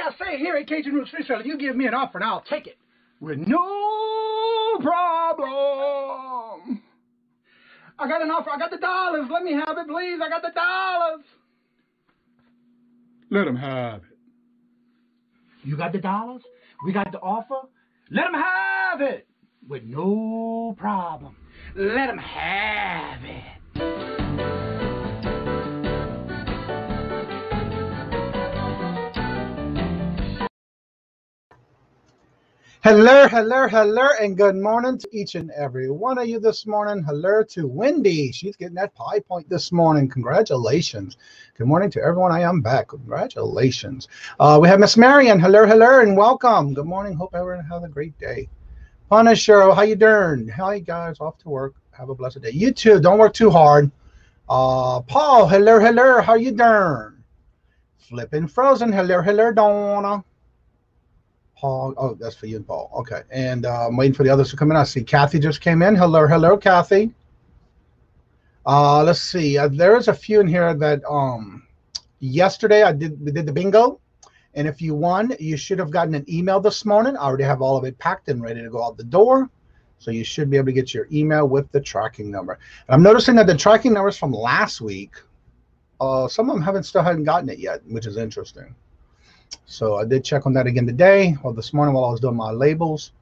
I say here at Kajun Reseller, you give me an offer and I'll take it with no problem. I got an offer. I got the dollars. Let me have it, please. I got the dollars. Let them have it. You got the dollars? We got the offer? Let them have it with no problem. Let them have it. Hello, hello, hello, and good morning to each and every one of you this morning. Hello to Wendy. She's getting that pie point this morning. Congratulations. Good morning to everyone. I am back. Congratulations. We have Miss Marion. Hello, hello, and welcome. Good morning. Hope everyone has a great day. Punisher, how you doing? Hi, guys. Off to work. Have a blessed day. You too. Don't work too hard. Paul, hello, hello. How you doing? Flipping Frozen. Hello, hello, Donna. Paul, oh, that's for you and Paul. Okay, and I'm waiting for the others to come in. I see Kathy just came in. Hello, hello, Kathy. Let's see. There is a few in here that yesterday we did the bingo, and if you won, you should have gotten an email this morning. I already have all of it packed and ready to go out the door, so you should be able to get your email with the tracking number. And I'm noticing that the tracking numbers from last week, some of them still haven't gotten it yet, which is interesting. So I did check on that again today, or this morning while I was doing my labels.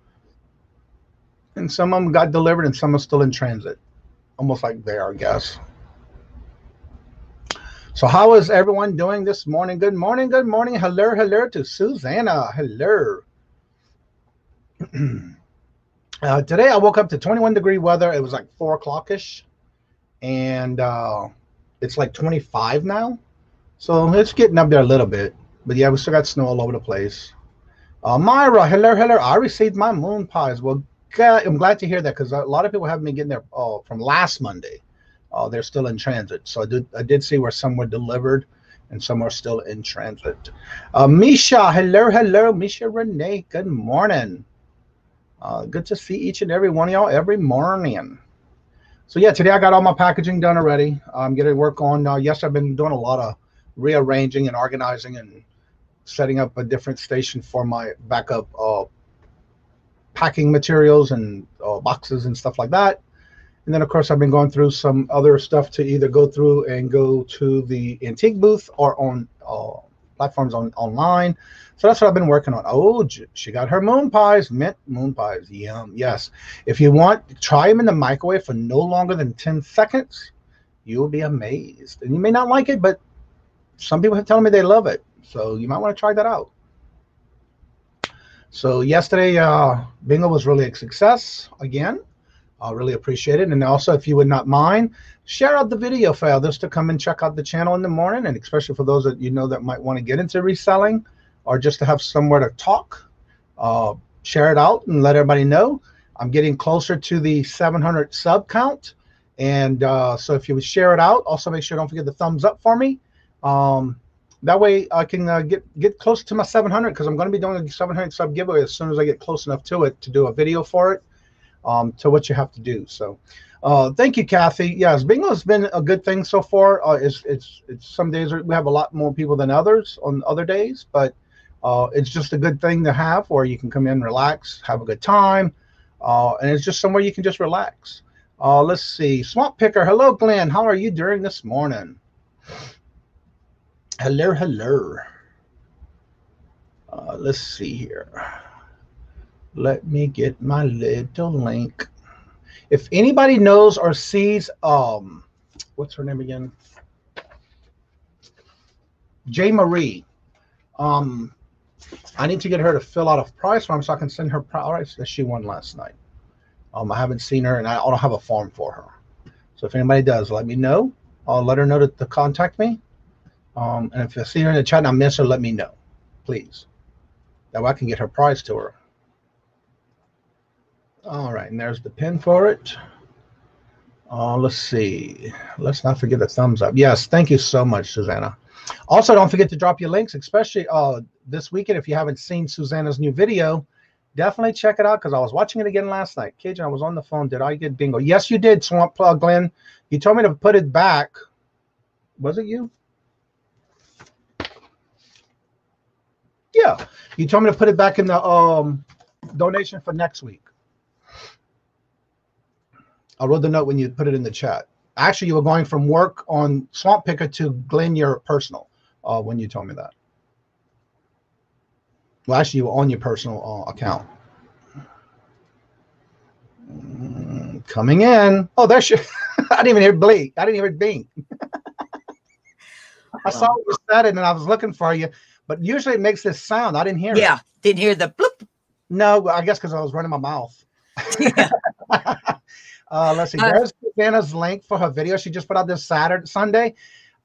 And some of them got delivered and some are still in transit. Almost like they are, I guess. So how is everyone doing this morning? Good morning, good morning. Hello, hello to Susanna. Hello. Today I woke up to 21-degree weather. It was like 4 o'clock-ish. And it's like 25 now. So it's getting up there a little bit. But yeah, we still got snow all over the place. Myra, hello, hello. I received my moon pies. Well, I'm glad to hear that because a lot of people haven't been getting there from last Monday. They're still in transit. So I did see where some were delivered and some are still in transit. Misha, hello, hello. Misha Renee, good morning. Good to see each and every one of y'all every morning. So yeah, today I got all my packaging done already. I'm getting to work on, yes, I've been doing a lot of rearranging and organizing and setting up a different station for my backup packing materials and boxes and stuff like that. And then of course I've been going through some other stuff to either go through and go to the antique booth or on platforms online. So that's what I've been working on. Oh, she got her moon pies, mint moon pies. Yum. Yes. If you want, try them in the microwave for no longer than 10 seconds. You will be amazed. And you may not like it, but some people have told me they love it. So you might want to try that out. So yesterday, bingo was really a success again. I really appreciate it. And also, if you would not mind, share out the video for others to come and check out the channel in the morning. And especially for those that you know that might want to get into reselling or just to have somewhere to talk, share it out and let everybody know. I'm getting closer to the 700 sub count. And so if you would share it out, also make sure don't forget the thumbs up for me. That way I can get close to my 700 because I'm going to be doing a 700 sub giveaway as soon as I get close enough to it to do a video for it, to what you have to do. So thank you, Kathy. Yes, bingo has been a good thing so far. It's some days we have a lot more people than others on other days, but it's just a good thing to have where you can come in, relax, have a good time, and it's just somewhere you can just relax. Let's see. Swamp Picker. Hello, Glenn. How are you doing this morning? Hello, hello. Let's see here. Let me get my little link. If anybody knows or sees, what's her name again? J Marie. I need to get her to fill out a price form so I can send her price that she won last night. I haven't seen her and I don't have a form for her. So if anybody does, let me know. I'll let her know to contact me. And if you see her in the chat and I miss her, let me know, please. That way I can get her prize to her. All right, and there's the pin for it. Let's see. Let's not forget the thumbs up. Yes, thank you so much, Susanna. Also, don't forget to drop your links, especially this weekend. If you haven't seen Susanna's new video, definitely check it out because I was watching it again last night. Kajun, I was on the phone. Did I get bingo? Yes, you did, Swamp Plug Glenn. You told me to put it back. Was it you? Yeah. You told me to put it back in the donation for next week. I wrote the note when you put it in the chat. Actually, you were going from work on Swamp Picker to Glenn, your personal, when you told me that. Well, actually, you were on your personal account. Coming in. Oh, there she. I didn't even hear bleep. I didn't even hear bing. I saw you said it, and I was looking for you. But usually it makes this sound. I didn't hear it. Yeah, didn't hear the bloop. No, I guess because I was running my mouth. Yeah. Let's see. There's Susanna's link for her video. She just put out this Sunday.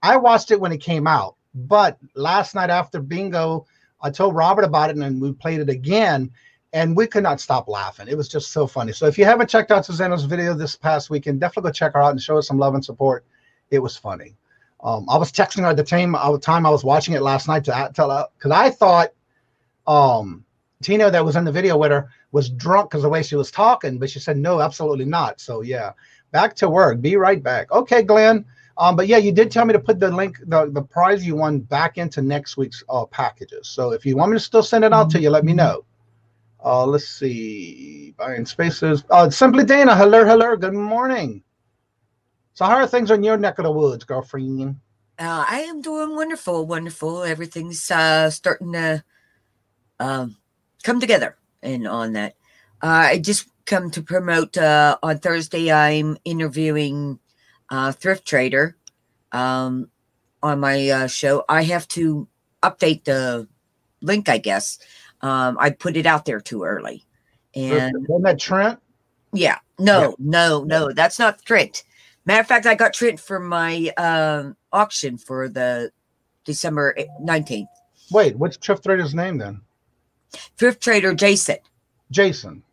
I watched it when it came out. But last night after bingo, I told Robert about it, and then we played it again. And we could not stop laughing. It was just so funny. So if you haven't checked out Susanna's video this past weekend, definitely go check her out and show her some love and support. It was funny. I was texting her at the time I was watching it last night to tell her, because I thought Tina that was in the video with her was drunk because the way she was talking, but she said, no, absolutely not. So yeah, back to work. Be right back. Okay, Glenn. But yeah, you did tell me to put the link, the prize you won back into next week's packages. So if you want me to still send it out to you, let me know. Let's see. Buying spaces. Simply Dana. Hello. Good morning. So how are things on your neck of the woods, girlfriend? I am doing wonderful. Everything's starting to come together. And on that, I just come to promote on Thursday. I'm interviewing Thrift Trader on my show. I have to update the link, I guess. I put it out there too early. And isn't that Trent? Yeah. No, that's not Trent. Matter of fact, I got Trent for my auction for the December 19th. Wait, what's Thrift Trader's name then? Thrift Trader Jason. Jason,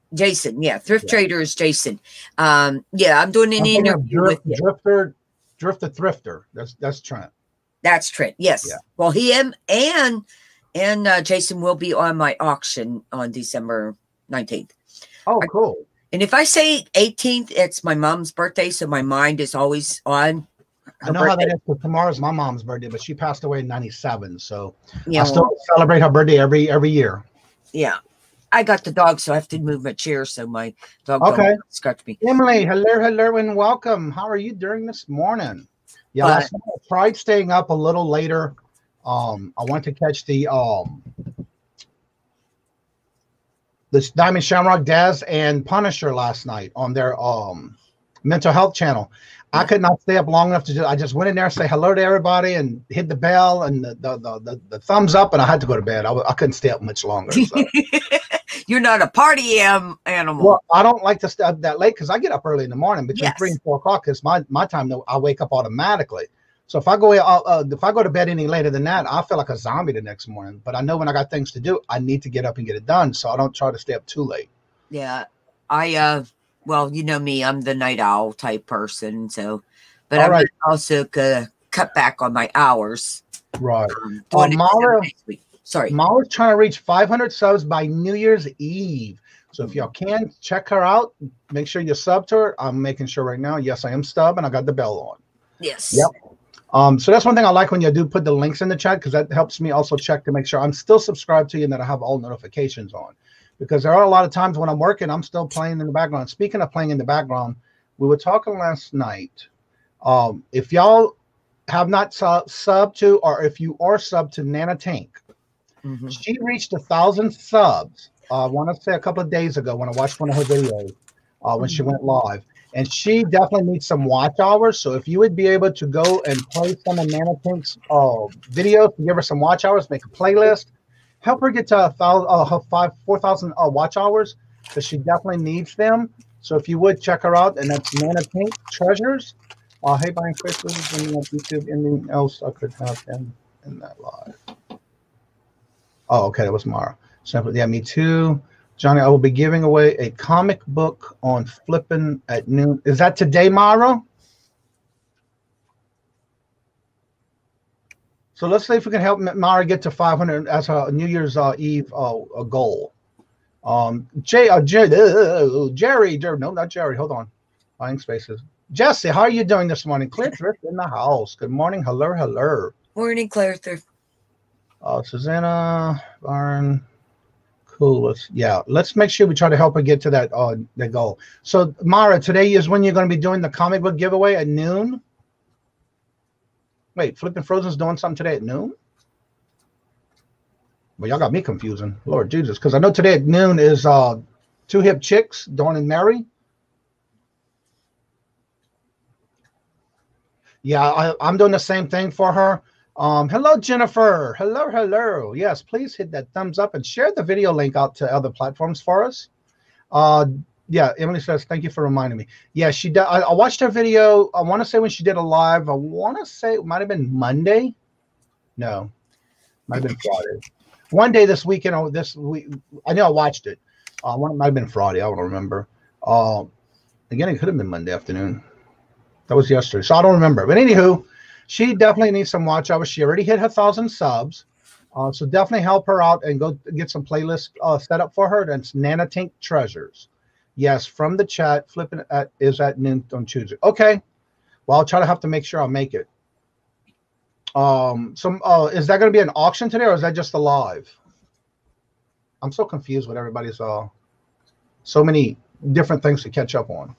yeah. Thrift Trader is Jason. Yeah, I'm doing an interview with Drifter Thrifter. That's Trent. That's Trent, yes. Yeah. Well, him and Jason will be on my auction on December 19th. Oh, cool. And if I say 18th, it's my mom's birthday, so my mind is always on. I know how that is, because tomorrow's my mom's birthday, but she passed away in 97, so yeah, I still celebrate her birthday every year. Yeah. I got the dog, so I have to move my chair so my dog don't scratch me. Emily, hello, and welcome. How are you during this morning? Yeah, last night I tried staying up a little later. I went to catch the Diamond Shamrock Daz and Punisher last night on their mental health channel. I could not stay up long enough to I just went in there and say hello to everybody and hit the bell and the thumbs up, and I had to go to bed. I couldn't stay up much longer. So. You're not a party animal. Well, I don't like to stay up that late because I get up early in the morning between 3 and 4 o'clock. Is my time. I wake up automatically. So if I go to bed any later than that, I feel like a zombie the next morning. But I know when I got things to do, I need to get up and get it done. So I don't try to stay up too late. Yeah, well, you know me, I'm the night owl type person. So, but I'm also cut back on my hours. Right. Sorry. Mara's trying to reach 500 subs by New Year's Eve. So if y'all can, check her out. Make sure you sub to her. I'm making sure right now. Yes, I am stub, and I got the bell on. Yes. Yep. So that's one thing I like when you do put the links in the chat, because that helps me also check to make sure I'm still subscribed to you and that I have all notifications on. Because there are a lot of times when I'm working, I'm still playing in the background. Speaking of playing in the background, we were talking last night. If y'all have not subbed to, or if you are subbed to Nana Tank, she reached 1,000 subs. I want to say a couple of days ago when I watched one of her videos when she went live. And she definitely needs some watch hours. So if you would be able to go and play some of Nana Tank's videos, give her some watch hours, make a playlist, help her get to 4,000 watch hours, because she definitely needs them. So if you would check her out, and that's Nana Tank Treasures. Hey, buying spaces and YouTube. Anything else I could have in that live? Oh, okay, that was Mara. Simply, yeah, me too. Johnny, I will be giving away a comic book on flipping at noon. Is that today, Mara? So let's see if we can help Mara get to 500 as her New Year's Eve a goal. Jerry, no, not Jerry. Hold on. Buying spaces. Jesse, how are you doing this morning? Claire Thrift in the house. Good morning. Hello. Morning, Claire Thrift. Susanna, Barn. Cool. Let's make sure we try to help her get to that the goal. So Mara, today is when you're going to be doing the comic book giveaway at noon. Wait, Flipping Frozen's doing something today at noon? Well, y'all got me confusing. Lord Jesus, because I know today at noon is Two Hip Chicks, Dawn and Mary. Yeah, I'm doing the same thing for her. Hello, Jennifer. Hello. Yes, please hit that thumbs up and share the video link out to other platforms for us. Yeah, Emily says, thank you for reminding me. Yeah, she did. I watched her video. I want to say when she did a live, I want to say it might have been Monday. No, might have been Friday. One day this weekend, or this week, I know I watched it. It might have been Friday. I don't remember. Again, it could have been Monday afternoon. That was yesterday, so I don't remember. But anywho, she definitely needs some watch hours. She already hit her 1,000 subs. So definitely help her out and go get some playlist set up for her. That's Nanotink Treasures. Yes, from the chat, flipping is at noon on Tuesday. Okay. Well, I'll try to have to make sure I'll make it. Is that going to be an auction today, or is that just a live? I'm so confused with everybody's so many different things to catch up on.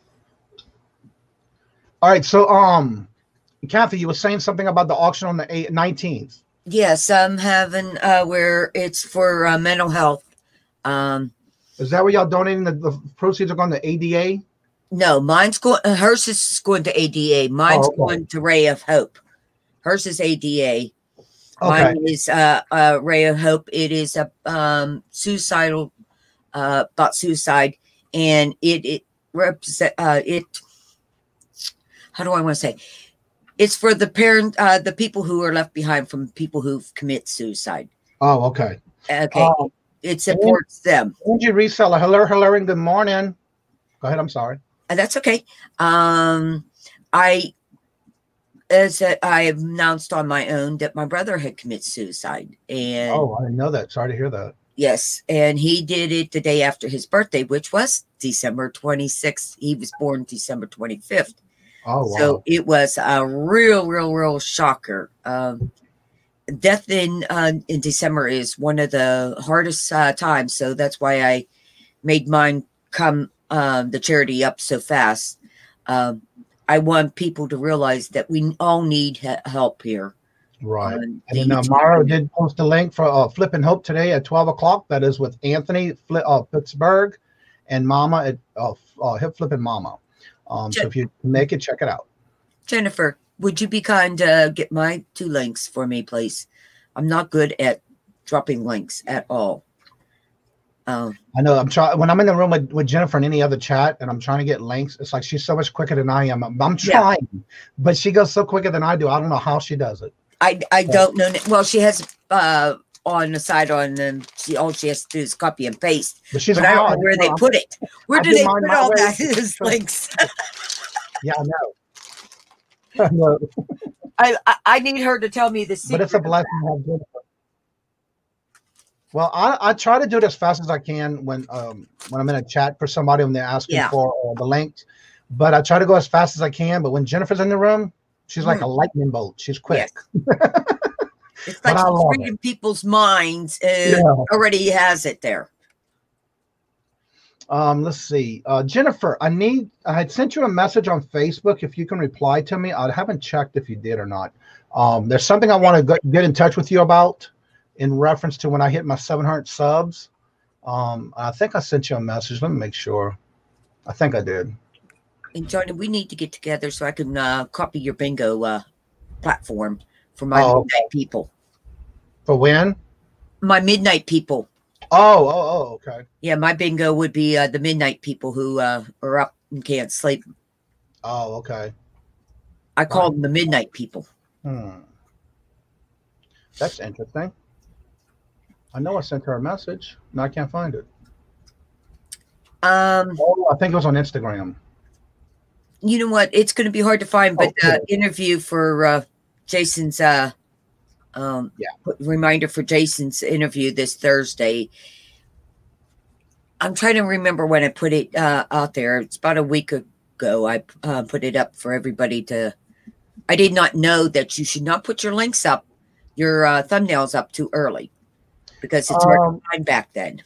All right, so Kathy, you were saying something about the auction on the 19th. Yes, I'm having where it's for mental health. Is that where y'all donating the proceeds are going to ADA? No, mine's going. Hers is going to ADA. Mine's going to Ray of Hope. Hers is ADA. Okay. Mine is Ray of Hope. It is a suicidal about suicide, and it represent it. How do I want to say? It's for the parent, the people who are left behind from people who've commit suicide. Oh, okay. Okay. It supports them. Angie Reseller, hello, and good morning. Go ahead. I'm sorry. That's okay. I announced on my own that my brother had committed suicide, and I didn't know that. Sorry to hear that. Yes, and he did it the day after his birthday, which was December 26th. He was born December 25th. Oh, wow. So it was a real shocker. Death in December is one of the hardest times, so that's why I made mine come the charity up so fast. I want people to realize that we all need help here. Right. And then Mara did post a link for Flipping Hope today at 12 o'clock. That is with Anthony Pittsburgh and Mama at Hip Flipping Mama. So if you make it, check it out. Jennifer, would you be kind to get my 2 links for me, please? I'm not good at dropping links at all. I know. I'm trying when I'm in the room with Jennifer and any other chat, and I'm trying to get links. It's like she's so much quicker than I am. I'm trying, but she goes so quicker than I do. I don't know how she does it. I don't know. Well, she has on the side all she has to do is copy and paste. But I don't know where they put it. Where do they put all that links? Yeah, I know. I need her to tell me the secret. But it's a blessing to have Jennifer. Well, I try to do it as fast as I can when I'm in a chat for somebody when they're asking for the links. But I try to go as fast as I can. But when Jennifer's in the room, she's like a lightning bolt. She's quick. Yes. It's like she's reading people's minds and already has it there. Let's see. Jennifer, I had sent you a message on Facebook. If you can reply to me, I haven't checked if you did or not. There's something I want to get in touch with you about in reference to when I hit my 700 subs. I think I sent you a message. Let me make sure. I think I did. And Johnny, we need to get together so I can copy your bingo platform for my midnight people. For when? My midnight people. Oh, okay. Yeah, my bingo would be the midnight people who are up and can't sleep. Oh, okay. I call them the midnight people. That's interesting. I know I sent her a message. No, I can't find it. Oh, I think it was on Instagram. You know what? It's going to be hard to find, but interview for Jason's reminder for Jason's interview this Thursday. I'm trying to remember when I put it out there. It's about a week ago. I put it up for everybody to. I did not know that you should not put your links up, your thumbnails up too early, because it's hard to find back then.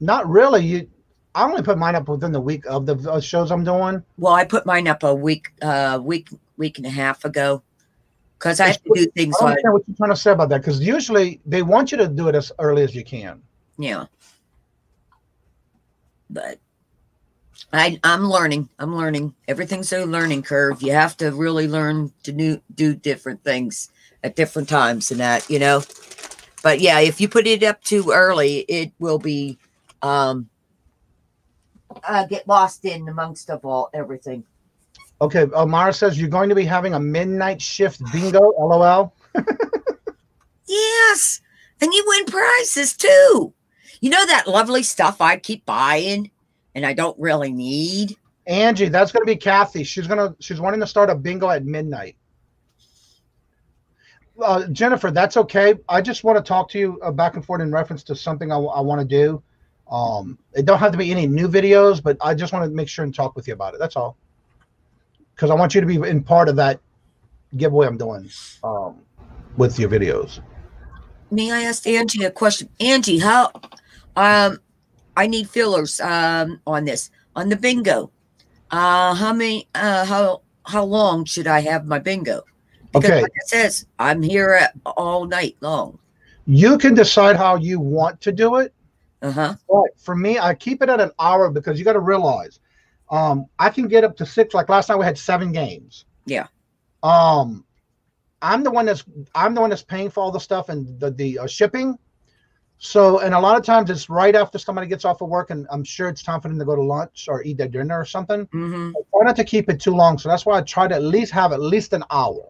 Not really. I only put mine up within the week of the shows I'm doing. Well, I put mine up a week and a half ago, because I have to do things. I don't understand what you're trying to say about that, because usually they want you to do it as early as you can. Yeah. But I'm learning. I'm learning. Everything's a learning curve. You have to really learn to do different things at different times and that, you know. But yeah, if you put it up too early, it will be get lost in amongst everything. Okay, Mara says you're going to be having a midnight shift bingo. LOL. Yes, and you win prizes too. You know that lovely stuff I keep buying and I don't really need? Angie, that's going to be Kathy. She's wanting to start a bingo at midnight. Jennifer, that's okay. I just want to talk to you back and forth in reference to something I want to do. It don't have to be any new videos, but I just want to make sure and talk with you about it. That's all. Because I want you to be in part of that giveaway I'm doing with your videos. May I ask Angie a question? Angie, how... I need fillers on this, on the bingo. How long should I have my bingo? Because like it says, I'm here all night long. You can decide how you want to do it. But for me, I keep it at an hour, because you got to realize I can get up to 6. Like last night we had 7 games. Yeah. I'm the one that's paying for all the stuff and the shipping. So, and a lot of times it's right after somebody gets off of work, and I'm sure it's time for them to go to lunch or eat their dinner or something. I try not to keep it too long. So that's why I try to at least have at least an hour.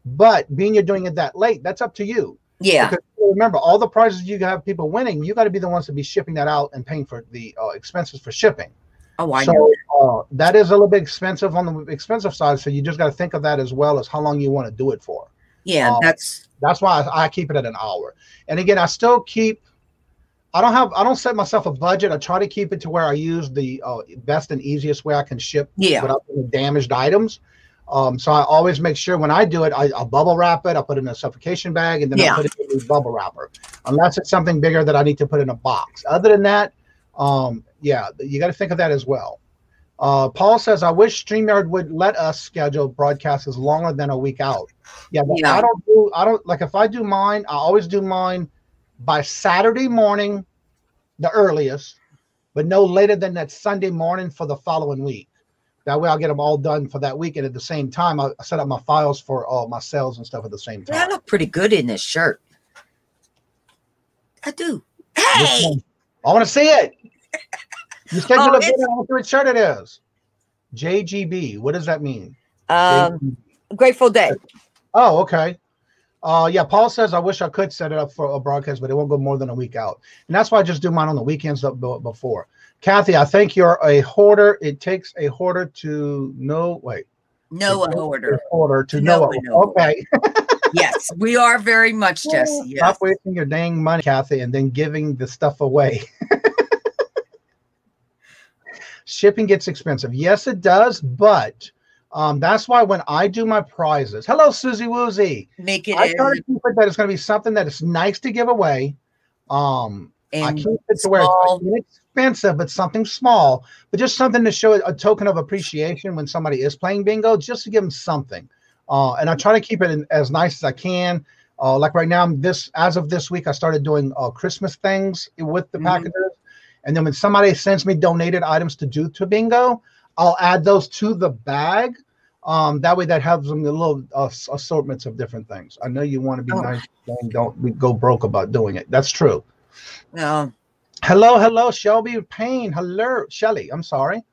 But being you're doing it that late, that's up to you. Yeah. Because remember, all the prizes you have people winning, you got to be the ones to be shipping that out and paying for the expenses for shipping. Oh, I know. That is a little bit expensive on the expensive side. So you just got to think of that as well as how long you want to do it for. Yeah, that's why I keep it at an hour. And again, I still keep. I don't set myself a budget. I try to keep it to where I use the best and easiest way I can ship without any damaged items. So I always make sure when I do it, I bubble wrap it. I put it in a suffocation bag, and then I put it in a bubble wrapper. Unless it's something bigger that I need to put in a box. Other than that, you got to think of that as well. Paul says, I wish StreamYard would let us schedule broadcasts as longer than a week out. Yeah. I don't like, if I do mine, I always do mine by Saturday morning, the earliest, but no later than that Sunday morning for the following week. That way I'll get them all done for that week. And at the same time, I set up my files for all my sales and stuff at the same time. I look pretty good in this shirt. I do. Hey! I want to see it. You said you look good. I want to see what shirt it is. JGB. What does that mean? Grateful Day. Oh, okay. Yeah, Paul says, I wish I could set it up for a broadcast, but it won't go more than a week out. And that's why I just do mine on the weekends before. Kathy, I think you're a hoarder. It takes a hoarder to know. Wait. Know a hoarder. A hoarder to know. Okay. Yes, we are very much, Jesse. Yes. Stop wasting your dang money, Kathy, and then giving the stuff away. Shipping gets expensive. Yes, it does, but that's why when I do my prizes, hello, Susie Woozy. I try to keep it that it's going to be something that is nice to give away. I keep it to where it's inexpensive, but something small, but just something to show a token of appreciation when somebody is playing bingo, just to give them something. And I try to keep it as nice as I can. Like right now, as of this week, I started doing Christmas things with the packages. And then when somebody sends me donated items to bingo, I'll add those to the bag. That way that helps them a little assortments of different things. I know you want to be nice and don't go broke about doing it. That's true. Hello, Shelby Payne. Hello, Shelly. I'm sorry.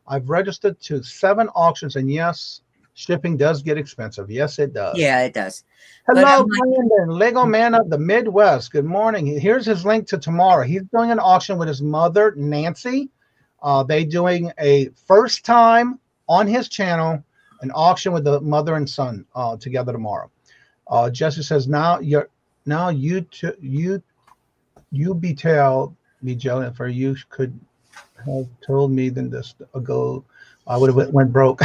I've registered to 7 auctions, and yes, shipping does get expensive. Yes, it does. Yeah, it does. Hello, Brandon, Lego Man of the Midwest. Good morning. Here's his link to tomorrow. He's doing an auction with his mother, Nancy. They doing a first time on his channel an auction with the mother and son together tomorrow. Jesse says you be tell me, Jennifer, you could have told me than this ago. I would have went broke.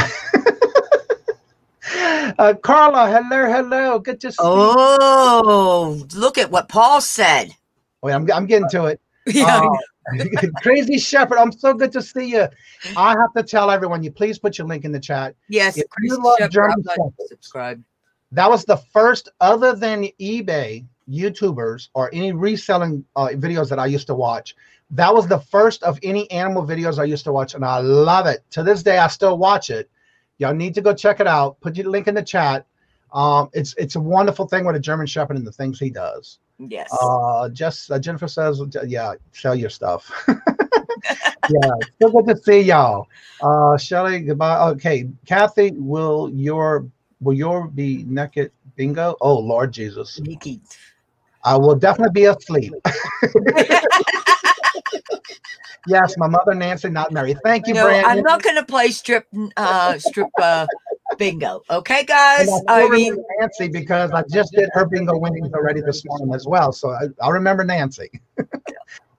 Carla, hello. Good to see you. Oh, look at what Paul said. Wait, I'm getting to it. Yeah. Crazy Shepherd, I'm so good to see you. I have to tell everyone, you please put your link in the chat. Yes, if Crazy you love Shepherd, German subscribe. That was the first, other than eBay YouTubers or any reselling videos that I used to watch. That was the first of any animal videos I used to watch, and I love it. To this day, I still watch it. Y'all need to go check it out. Put your link in the chat. It's a wonderful thing with a German Shepherd and the things he does. Yes. Jennifer says, yeah, sell your stuff. Yeah, so good to see y'all. Shelly, goodbye. Okay, Kathy, will your be naked bingo? Oh Lord Jesus. Nikki. I will definitely be asleep. Yes, my mother Nancy, not Mary. Thank you, Brandon. I'm not going to play strip bingo. Okay, guys. I mean Nancy, because I just did her bingo winnings already this morning as well. So I remember Nancy.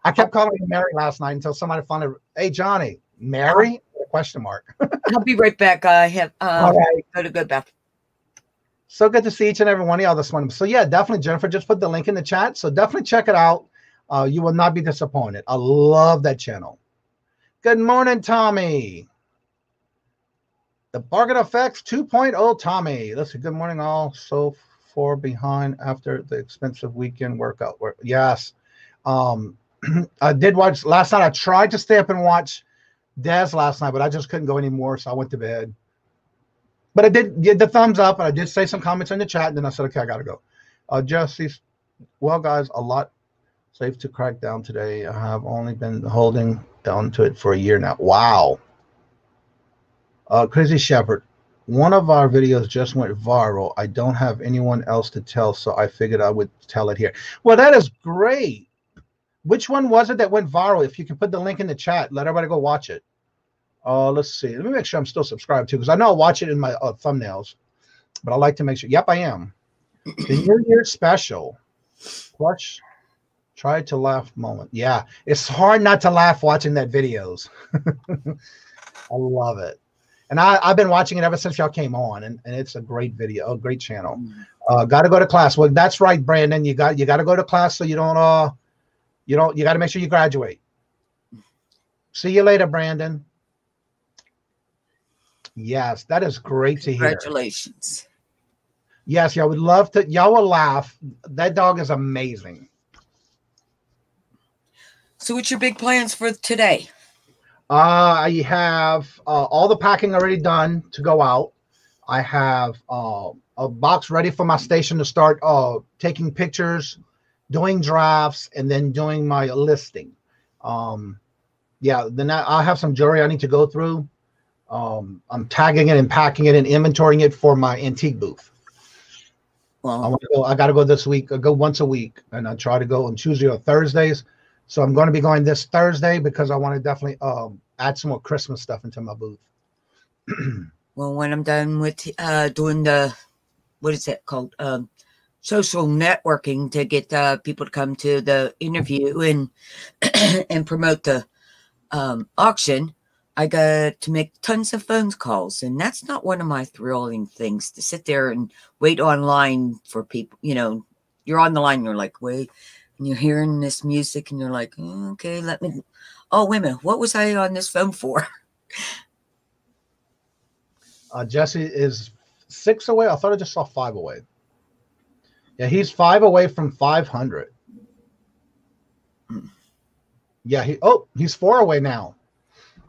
I kept calling her Mary last night until somebody finally, hey Johnny, Mary? Question mark. I'll be right back. I have go to back. So good to see each and every one of y'all this morning. So yeah, definitely, Jennifer just put the link in the chat. So definitely check it out. You will not be disappointed. I love that channel. Good morning, Tommy. The Bargain Effects 2.0, Tommy. Listen, good morning, all. So far behind after the expensive weekend workout. Yes. I did watch last night. I tried to stay up and watch Des last night, but I just couldn't go anymore, so I went to bed. But I did get the thumbs up, and I did say some comments in the chat, and then I said, okay, I got to go. Jesse, well, guys, a lot safe to crack down today. I have only been holding down to it for a year now. Wow. Crazy Shepherd, one of our videos just went viral. I don't have anyone else to tell, so I figured I would tell it here. Well, that is great. Which one was it that went viral? If you can put the link in the chat, let everybody go watch it. Let's see. Let me make sure I'm still subscribed too, because I know I'll watch it in my thumbnails, but I like to make sure. Yep, I am. The New Year special. Watch. Try to laugh moment. Yeah, it's hard not to laugh watching that videos. I love it. And I've been watching it ever since y'all came on, and it's a great video, a great channel. Got to go to class. Well, that's right, Brandon. You got to go to class so you don't you got to make sure you graduate. See you later, Brandon. Yes, that is great to hear. Congratulations. Yes, y'all would love to. Y'all will laugh. That dog is amazing. So what's your big plans for today? I have all the packing already done to go out. I have a box ready for my station to start taking pictures, doing drafts, and then doing my listing. Yeah, then I have some jewelry I need to go through. I'm tagging it and packing it and inventorying it for my antique booth. Well, I got to go this week. I go once a week, and I try to go on Tuesday or Thursdays. So I'm going to be going this Thursday because I want to definitely add some more Christmas stuff into my booth. Well, when I'm done with doing the, what is it called? Social networking to get people to come to the interview and and promote the auction, I got to make tons of phone calls. And that's not one of my thrilling things, to sit there and wait online for people. You know, you're on the line, and you're like, wait. And you're hearing this music and you're like, okay, let me, oh, wait a minute. What was I on this phone for? Jesse is 6 away. I thought I just saw 5 away. Yeah, he's 5 away from 500. Yeah, he's 4 away now.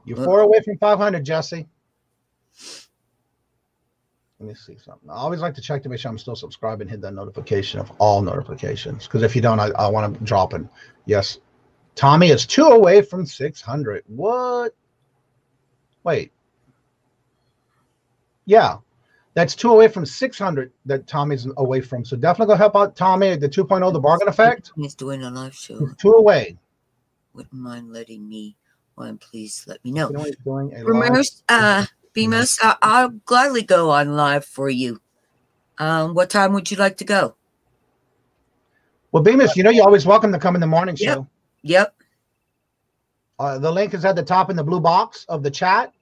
You're 4 away from 500, Jesse. Let me see something. I always like to check to make sure I'm still subscribed and hit that notification of all notifications. Because if you don't, I want to drop it. Yes. Tommy is 2 away from 600. What? Wait. Yeah. That's 2 away from 600 that Tommy's away from. So definitely go help out Tommy at the 2.0, the bargain effect. He's doing a live show. 2 away. Wouldn't mind letting me one, please let me know. You know what he's doing? Bemis, I'll gladly go on live for you. What time would you like to go? Well, Bemis, you know you're always welcome to come in the morning show. Yep. The link is at the top in the blue box of the chat.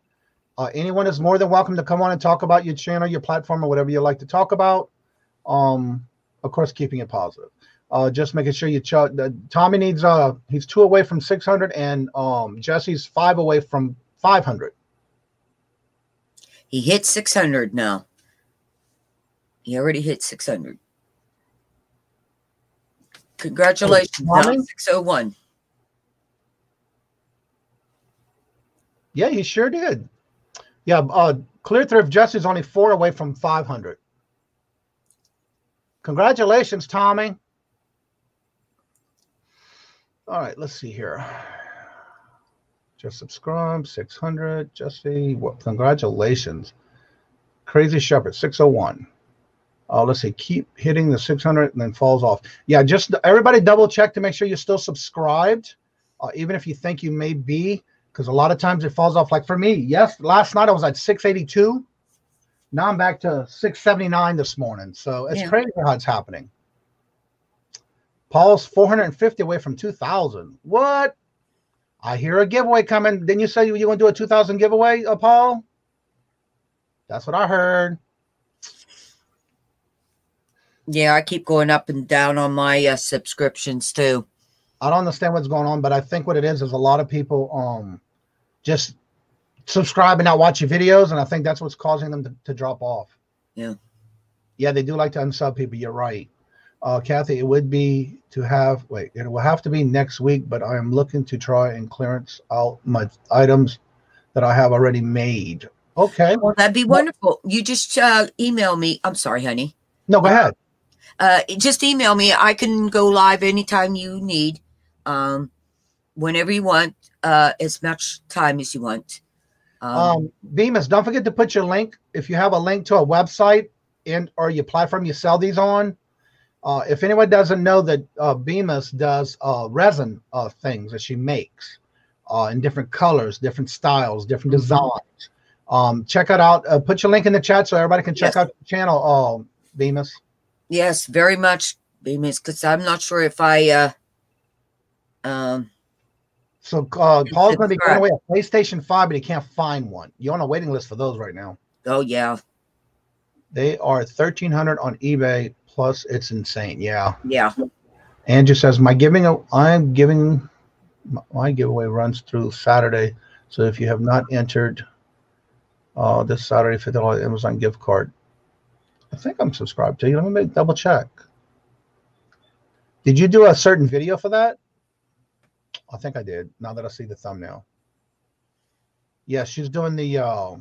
Anyone is more than welcome to come on and talk about your channel, your platform, or whatever you like to talk about. Of course, keeping it positive. Just making sure you check. Tommy needs he's 2 away from 600, and Jesse's 5 away from 500. He hit 600 now. He already hit 600. Congratulations, on 601. Yeah, he sure did. Yeah, Clear Thrift Jesse's only 4 away from 500. Congratulations, Tommy. All right, let's see here. Just subscribe, 600. Jesse, what? Congratulations. Crazy Shepherd, 601. Let's see, keep hitting the 600 and then falls off. Yeah, just everybody double check to make sure you're still subscribed, even if you think you may be, because a lot of times it falls off. Like for me, yes, last night I was at 682. Now I'm back to 679 this morning. So it's crazy how it's happening. Paul's 450 away from 2,000. What? I hear a giveaway coming. Didn't you say you were going to do a 2,000 giveaway, Paul? That's what I heard. Yeah, I keep going up and down on my subscriptions too. I don't understand what's going on, but I think what it is a lot of people just subscribe and not watch your videos, and I think that's what's causing them to drop off. Yeah. Yeah, they do like to unsub people. You're right. Kathy, it would be to have, it will have to be next week, but I am looking to try and clearance out my items that I have already made. Okay. Well, that'd be wonderful. You just email me. I'm sorry, honey. No, go ahead. Just email me. I can go live anytime you need, whenever you want, as much time as you want. Bemis, don't forget to put your link. If you have a link to a website or your platform you sell these on, if anyone doesn't know that Bemis does resin things that she makes in different colors, different styles, different designs. Check it out. Put your link in the chat so everybody can check out the channel, Bemis. Yes, very much, Bemis, because I'm not sure if I so Paul's going to be going away a PlayStation 5, but he can't find one. You're on a waiting list for those right now. Oh, yeah. They are $1,300 on eBay, plus it's insane. Yeah. Yeah. Andrew says, my giveaway runs through Saturday. So if you have not entered this Saturday, $50 Amazon gift card. I think I'm subscribed to you. Let me double check. Did you do a certain video for that? I think I did. Now that I see the thumbnail. Yeah, she's doing the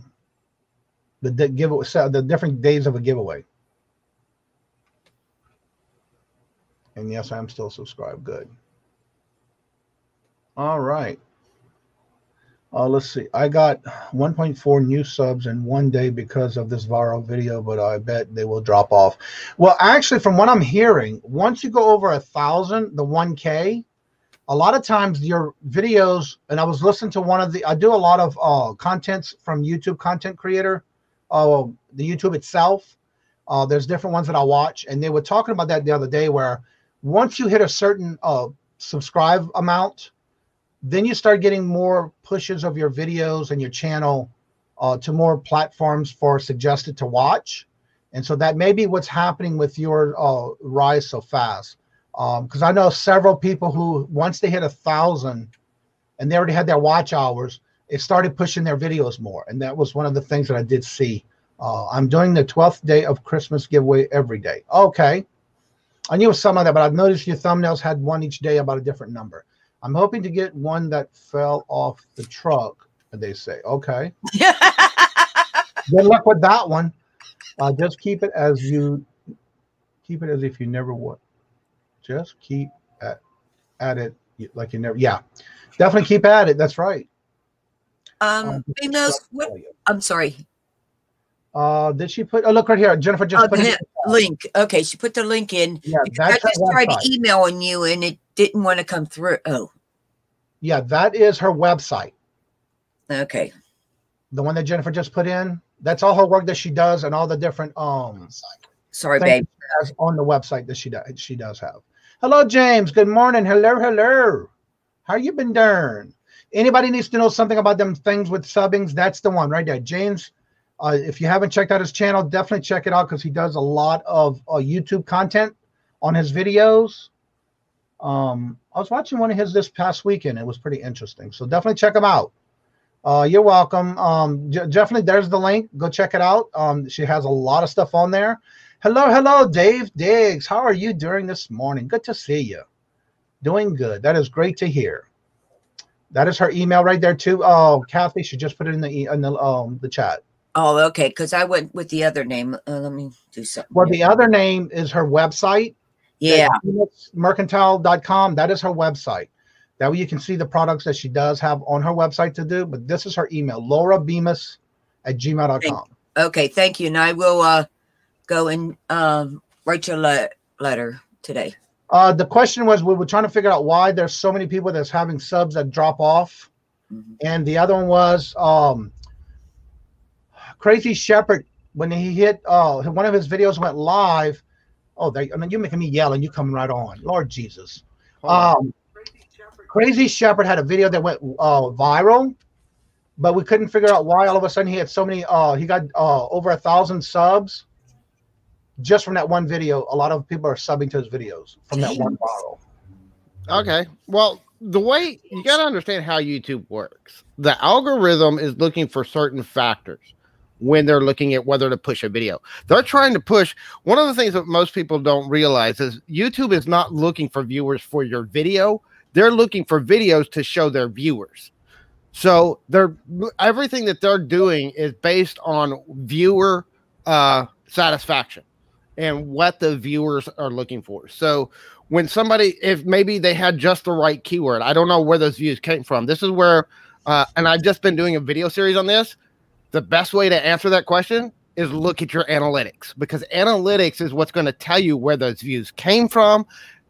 giveaway, the different days of a giveaway. And yes, I'm still subscribed. Good. All right. Let's see. I got 1.4 new subs in one day because of this viral video, but I bet they will drop off. Well, actually, from what I'm hearing, once you go over 1,000, the 1K, a lot of times your videos, and I was listening to I do a lot of contents from YouTube content creator, the YouTube itself. There's different ones that I watch, and they were talking about that the other day where once you hit a certain subscribe amount, then you start getting more pushes of your videos and your channel to more platforms for suggested to watch. And so that may be what's happening with your rise so fast. Because I know several people who, once they hit 1,000 and they already had their watch hours, it started pushing their videos more. And that was one of the things that I did see. I'm doing the 12th day of Christmas giveaway every day. Okay. I knew it was something like that, but I've noticed your thumbnails had one each day about a different number. I'm hoping to get one that fell off the truck, they say. Okay. Good luck with that one. Just keep it as if you never would. Just keep at it like you never. Yeah, definitely keep at it. That's right. Females, I'm sorry. Did she put? Oh, look right here. Jennifer just put the link. Okay, she put the link in. Yeah, I just tried emailing you and it didn't want to come through. Oh. Yeah, that is her website. Okay. The one that Jennifer just put in. That's all her work that she does and all the different Sorry, things babe. she has on the website that she does have. Hello, James. Good morning. Hello. How you been doing? Anybody needs to know something about them things with subbings? That's the one right there, James. If you haven't checked out his channel, definitely check it out because he does a lot of YouTube content on his videos. I was watching one of his this past weekend. It was pretty interesting. So definitely check him out. You're welcome. Definitely, there's the link. Go check it out. She has a lot of stuff on there. Hello, Dave Diggs. How are you doing this morning? Good to see you. Doing good. That is great to hear. That is her email right there too. Oh, Kathy, she just put it in the chat. Oh, okay. Because I went with the other name. Let me do something. Well, the other name is her website. Yeah. Mercantile.com. That is her website. That way you can see the products that she does have on her website to do. But this is her email, laurabemis@gmail.com. Okay, thank you. And I will go and write your letter today. The question was, we were trying to figure out why there's so many people that's having subs that drop off. And the other one was Crazy Shepherd. When he hit one of his videos went live. Oh, you're making me yell and you coming right on. Lord Jesus. Crazy Shepherd had a video that went viral, but we couldn't figure out why all of a sudden he had so many. He got over 1,000 subs just from that one video. A lot of people are subbing to his videos from that one viral. Okay. Well, the way you got to understand how YouTube works, the algorithm is looking for certain factors when they're looking at whether to push a video. They're trying to push. One of the things that most people don't realize is YouTube is not looking for viewers for your video. They're looking for videos to show their viewers. So everything that they're doing is based on viewer satisfaction and what the viewers are looking for. So when somebody, if maybe they had just the right keyword, I don't know where those views came from. This is where, and I've just been doing a video series on this. The best way to answer that question is look at your analytics, because analytics is what's going to tell you where those views came from,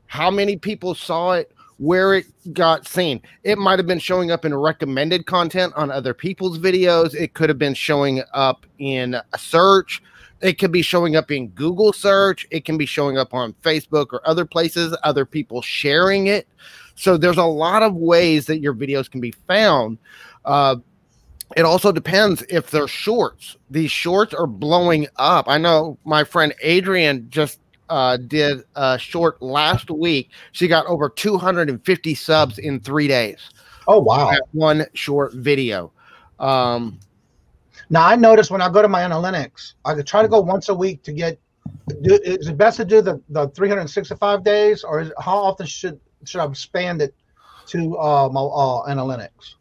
how many people saw it, where it got seen. It might have been showing up in recommended content on other people's videos. It could have been showing up in a search. It could be showing up in Google search. It can be showing up on Facebook or other places, other people sharing it. So there's a lot of ways that your videos can be found. It also depends if they're shorts. These shorts are blowing up. I know my friend Adrian just did a short last week. She got over 250 subs in 3 days. Oh, wow. One short video. Now, I noticed when I go to my analytics, I could try to go once a week to get, is it best to do the 365 days, or how often should I expand it to my analytics?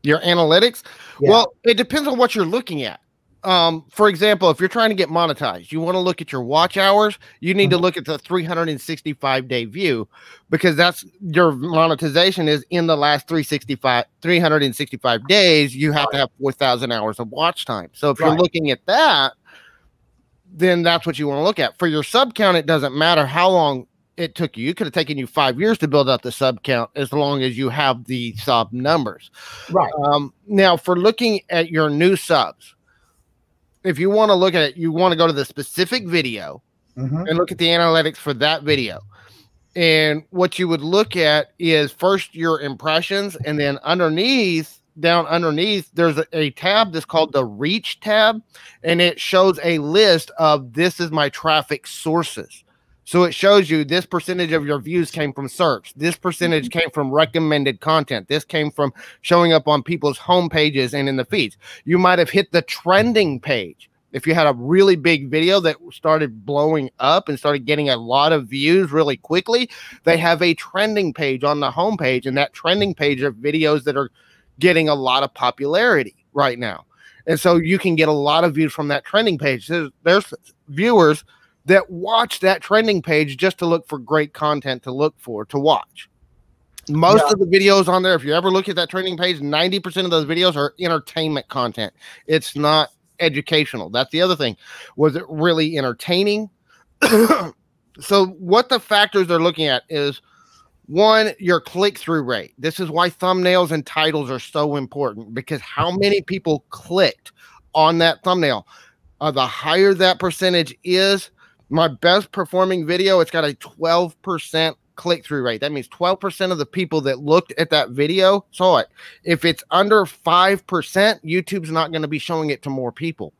Your analytics? Yeah. Well, it depends on what you're looking at. For example, if you're trying to get monetized, you want to look at your watch hours. You need to look at the 365-day view, because that's your monetization is in the last 365 days. You have to have 4,000 hours of watch time. So if you're looking at that, then that's what you want to look at. For your sub count, it doesn't matter how long it took you. It could have taken you 5 years to build up the sub count, as long as you have the sub numbers. Right. Now, for looking at your new subs, if you want to look at it, you want to go to the specific video and look at the analytics for that video. And what you would look at is first your impressions, and then down underneath, there's a tab that's called the Reach tab, and it shows a list of this is my traffic sources. So it shows you this percentage of your views came from search. This percentage came from recommended content. This came from showing up on people's home pages and in the feeds. You might have hit the trending page. If you had a really big video that started blowing up and started getting a lot of views really quickly, they have a trending page on the home page, and that trending page are videos that are getting a lot of popularity right now. And so you can get a lot of views from that trending page. There's viewers that watch that trending page just to look for great content to watch. Most of the videos on there, if you ever look at that trending page, 90% of those videos are entertainment content. It's not educational. That's the other thing. Was it really entertaining? So what the factors they're looking at is One, your click-through rate. This is why thumbnails and titles are so important, because how many people clicked on that thumbnail. The higher that percentage is, my best performing video, it's got a 12% click-through rate. That means 12% of the people that looked at that video saw it. If it's under 5%, YouTube's not going to be showing it to more people.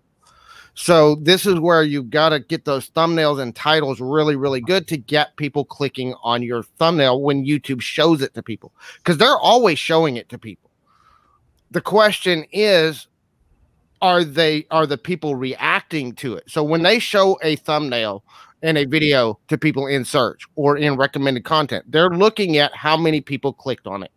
So this is where you got to get those thumbnails and titles really, really good to get people clicking on your thumbnail when YouTube shows it to people, because they're always showing it to people. The question is, are the people reacting to it? So when they show a thumbnail and a video to people in search or in recommended content, they're looking at how many people clicked on it.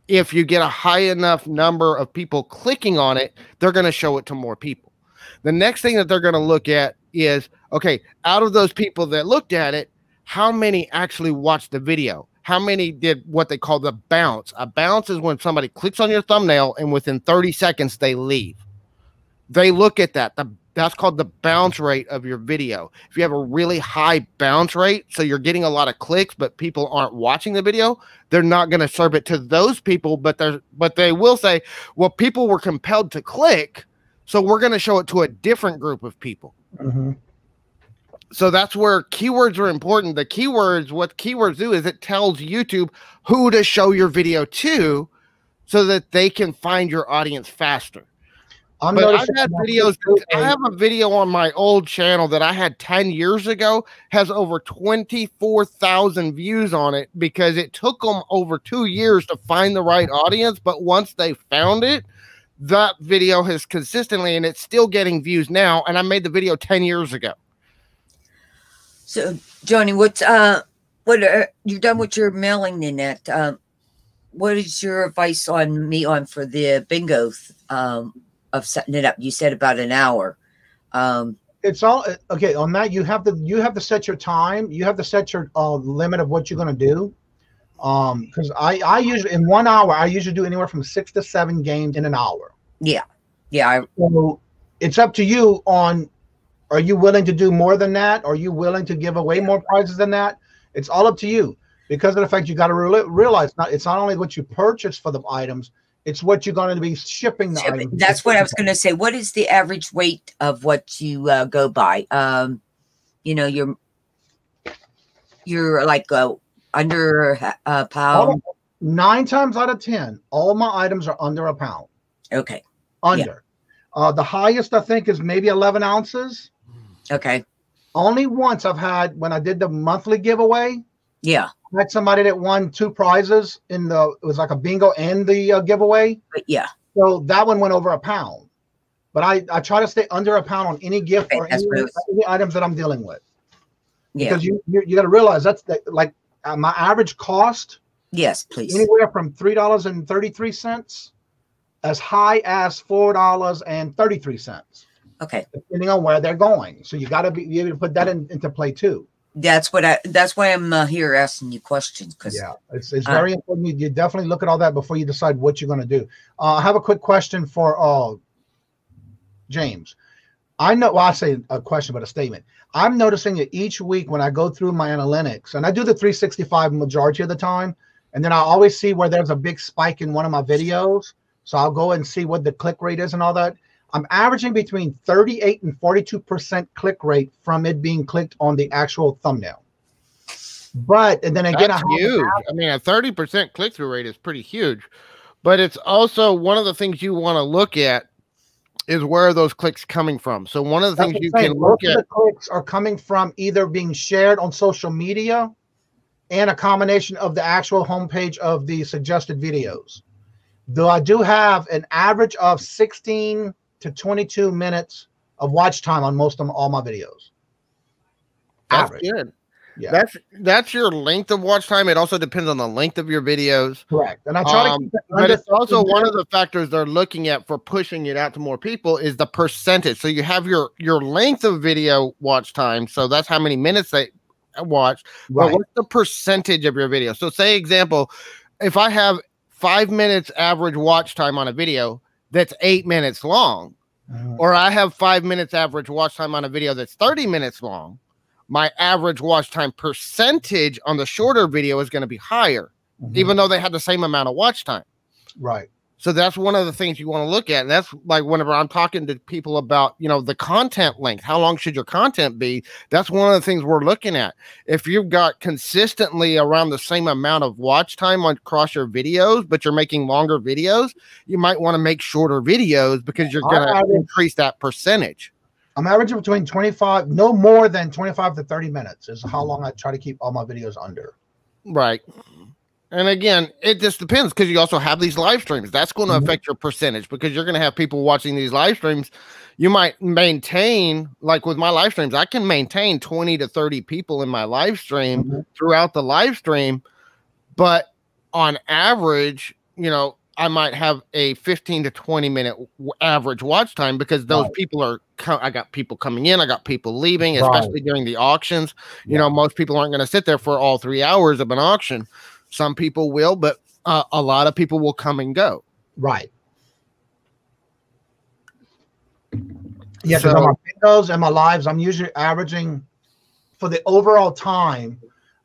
If you get a high enough number of people clicking on it, they're going to show it to more people. The next thing that they're going to look at is, okay, out of those people that looked at it, how many actually watched the video? How many did what they call the bounce? A bounce is when somebody clicks on your thumbnail and within 30 seconds they leave. They look at that. That's called the bounce rate of your video. If you have a really high bounce rate, so you're getting a lot of clicks, but people aren't watching the video, they're not going to serve it to those people, but they will say, well, people were compelled to click, so we're going to show it to a different group of people. Mm-hmm. So that's where keywords are important. The keywords, what keywords do is it tells YouTube who to show your video to so that they can find your audience faster. But I've had videos. I have a video on my old channel that I had 10 years ago, has over 24,000 views on it, because it took them over 2 years to find the right audience. But once they found it, that video has consistently, and it's still getting views now. And I made the video 10 years ago. So, Johnny, what you're done with your mailing in that? What is your advice for the bingo of setting it up? You said about an hour. It's all okay on that. You have to set your time. You have to set your limit of what you're going to do. Because I usually in 1 hour I usually do anywhere from 6 to 7 games in an hour. Yeah. So it's up to you on. Are you willing to do more than that? Are you willing to give away more prizes than that? It's all up to you, because of the fact you got to realize it's not only what you purchase for the items, it's what you're going to be shipping the items. That's what I was going to say. What is the average weight of what you go by? You're like under a pound. 9 times out of 10, all my items are under a pound. Okay. Under. Yeah. The highest I think is maybe 11 ounces. Okay. Only once I've had, when I did the monthly giveaway. Yeah. I had somebody that won 2 prizes it was like a bingo and the giveaway. Yeah. So that one went over a pound. But I try to stay under a pound on any gift or any items that I'm dealing with. Yeah. Because you got to realize that's like my average cost. Yes, please. Anywhere from $3.33 as high as $4.33. Okay. Depending on where they're going. So you got to be able to put that into play too. That's why I'm here asking you questions. Yeah, it's very important. You definitely look at all that before you decide what you're going to do. I have a quick question for James. I know, well, I say a question, but a statement. I'm noticing that each week when I go through my analytics, and I do the 365 majority of the time, and then I always see where there's a big spike in one of my videos. So I'll go and see what the click rate is and all that. I'm averaging between 38 and 42% click rate from it being clicked on the actual thumbnail. And then again, that's huge. I mean, a 30% click-through rate is pretty huge. But it's also one of the things you want to look at is where are those clicks coming from. So one of the things you can look at, the clicks are coming from either being shared on social media and a combination of the actual homepage of the suggested videos. Though I do have an average of 16 to 22 minutes of watch time on all my videos. That's good. Yeah. That's your length of watch time. It also depends on the length of your videos. Correct. And I try to keep it but it's also one of the factors they're looking at for pushing it out to more people is the percentage. So you have your length of video watch time. So that's how many minutes they watch. Right. But what's the percentage of your video? So say example, if I have 5 minutes average watch time on a video that's 8 minutes long, or I have 5 minutes average watch time on a video that's 30 minutes long, my average watch time percentage on the shorter video is going to be higher, even though they had the same amount of watch time. Right. So that's one of the things you want to look at. And that's like whenever I'm talking to people about, you know, the content length, how long should your content be? That's one of the things we're looking at. If you've got consistently around the same amount of watch time across your videos, but you're making longer videos, you might want to make shorter videos because you're going to increase that percentage. I'm averaging between 25, no more than 25 to 30 minutes is how long I try to keep all my videos under. Right. And again, it just depends because you also have these live streams. That's going to affect your percentage because you're going to have people watching these live streams. You might maintain, like with my live streams, I can maintain 20 to 30 people in my live stream throughout the live stream. But on average, you know, I might have a 15 to 20 minute average watch time because those people are, I got people coming in, I got people leaving, especially during the auctions. You know, most people aren't going to sit there for all 3 hours of an auction. Some people will, but a lot of people will come and go. Right. Yeah, because on my videos and my lives, I'm usually averaging for the overall time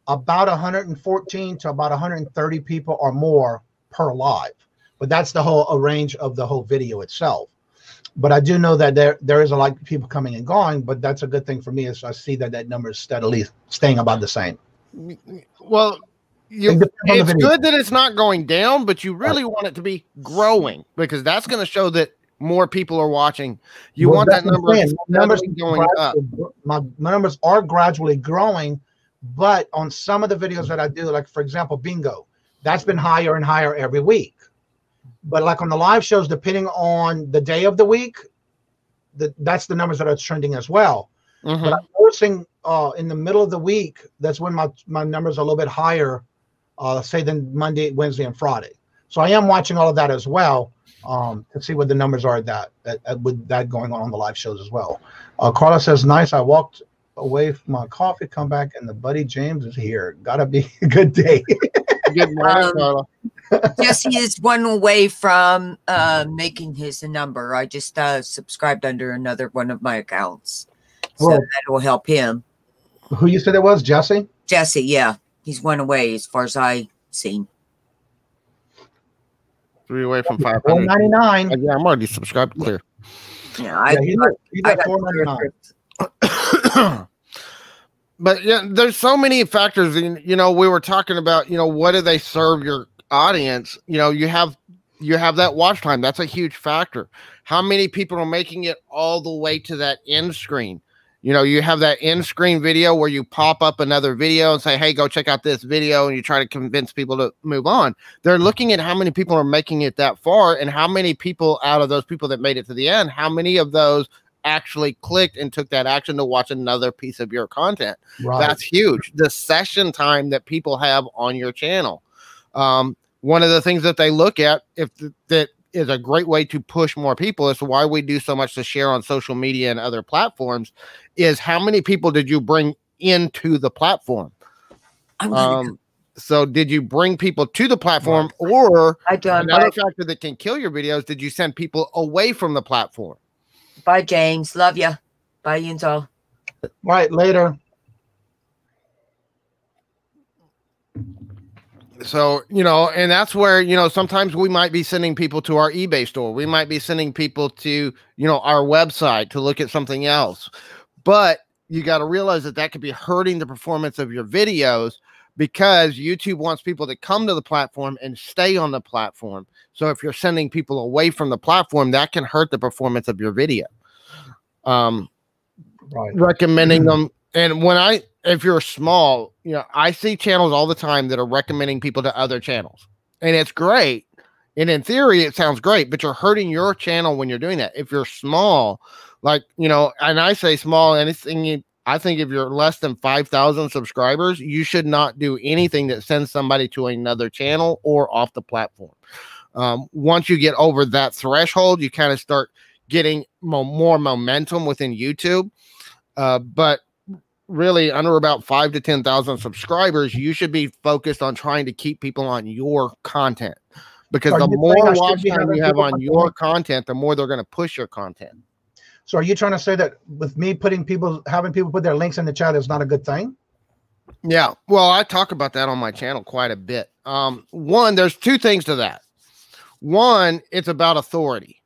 about 114 to about 130 people or more per live. But that's the whole range of the whole video itself. But I do know that there is a lot of people coming and going, but that's a good thing for me is I see that number is steadily staying about the same. Well, it's good that it's not going down, but you really want it to be growing because that's going to show that more people are watching. You want that number going up. My numbers are gradually growing, but on some of the videos that I do, like for example, bingo, that's been higher and higher every week. But like on the live shows, depending on the day of the week, that's the numbers that are trending as well. But I'm noticing in the middle of the week, that's when my numbers are a little bit higher, say than Monday, Wednesday, and Friday. So I am watching all of that as well to see what the numbers are with that going on the live shows as well. Carla says, nice. I walked away from my coffee, come back, and the buddy James is here. Gotta be a good day. Good morning, Carla. Jesse is one away from making his number. I just subscribed under another one of my accounts. So that will help him. Who you said it was? Jesse? Jesse, yeah. He's one away as far as I've seen. 3 away from 500. $4.99. Yeah, I'm already subscribed. Clear. Yeah, he's at $4.99. But yeah, there's so many factors. And you know, we were talking about, you know, what do they serve your audience? You know, you have that watch time. That's a huge factor. How many people are making it all the way to that end screen? You know, you have that end screen video where you pop up another video and say, hey, go check out this video. And you try to convince people to move on. They're looking at how many people are making it that far and how many people out of those people that made it to the end, how many of those actually clicked and took that action to watch another piece of your content. Right. That's huge. The session time that people have on your channel. One of the things that they look at, that is a great way to push more people, is why we do so much to share on social media and other platforms, is how many people did you bring into the platform? So did you bring people to the platform, or another factor that can kill your videos, did you send people away from the platform? Bye, James. Love you. Bye, Yinzo. Right, later. So, you know, and that's where, you know, sometimes we might be sending people to our eBay store. We might be sending people to, you know, our website to look at something else. But you got to realize that could be hurting the performance of your videos, because YouTube wants people to come to the platform and stay on the platform. So if you're sending people away from the platform, that can hurt the performance of your video. Recommending them. And if you're small, you know, I see channels all the time that are recommending people to other channels, and it's great. And in theory, it sounds great, but you're hurting your channel when you're doing that. If you're small, like, you know, and I say small, anything, I think if you're less than 5,000 subscribers, you should not do anything that sends somebody to another channel or off the platform. Once you get over that threshold, you kind of start getting more momentum within YouTube. But really, under about 5,000 to 10,000 subscribers, you should be focused on trying to keep people on your content, because the more watch time you have on your content, the more they're going to push your content. So are you trying to say that with me having people put their links in the chat is not a good thing? Yeah. Well, I talk about that on my channel quite a bit. One, there's two things to that. One, it's about authority.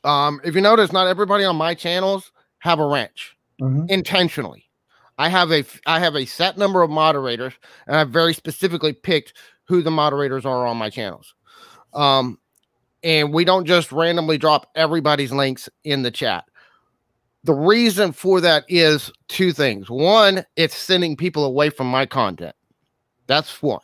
If you notice, not everybody on my channels have a wrench intentionally. I have a set number of moderators, and I've very specifically picked who the moderators are on my channels. And we don't just randomly drop everybody's links in the chat. The reason for that is two things. One, it's sending people away from my content. That's one.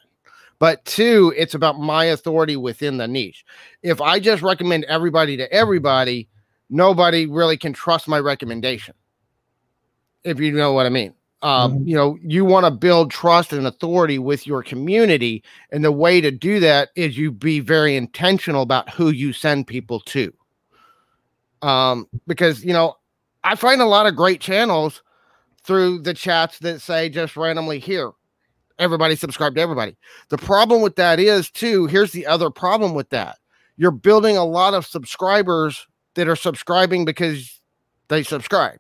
But two, it's about my authority within the niche. If I just recommend everybody to everybody, nobody really can trust my recommendation. If you know what I mean. You know, you want to build trust and authority with your community. And the way to do that is you be very intentional about who you send people to. Because, you know, I find a lot of great channels through the chats that say just randomly here, everybody subscribe to everybody. The problem with that is too, here's the other problem with that. You're building a lot of subscribers that are subscribing because they subscribe,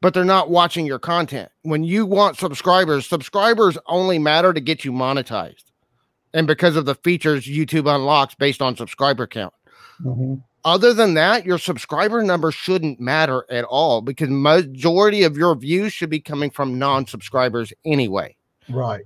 but they're not watching your content. When you want subscribers only matter to get you monetized. And because of the features YouTube unlocks based on subscriber count. Other than that, your subscriber number shouldn't matter at all because majority of your views should be coming from non-subscribers anyway. Right.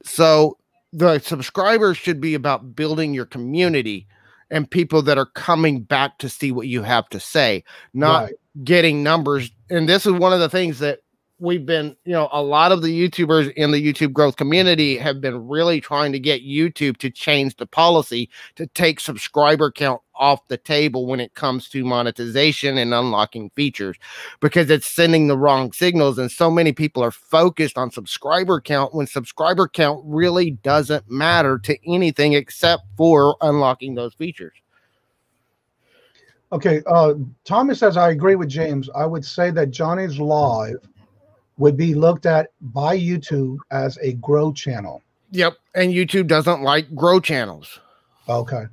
So the subscribers should be about building your community and people that are coming back to see what you have to say, not getting numbers. And this is one of the things that we've been, you know, a lot of the YouTubers in the YouTube growth community have been really trying to get YouTube to change the policy to take subscriber count off the table when it comes to monetization and unlocking features, because it's sending the wrong signals. And so many people are focused on subscriber count when subscriber count really doesn't matter to anything except for unlocking those features. Okay. Thomas says, I agree with James. I would say that Johnny's Live would be looked at by YouTube as a grow channel. Yep. And YouTube doesn't like grow channels. Okay.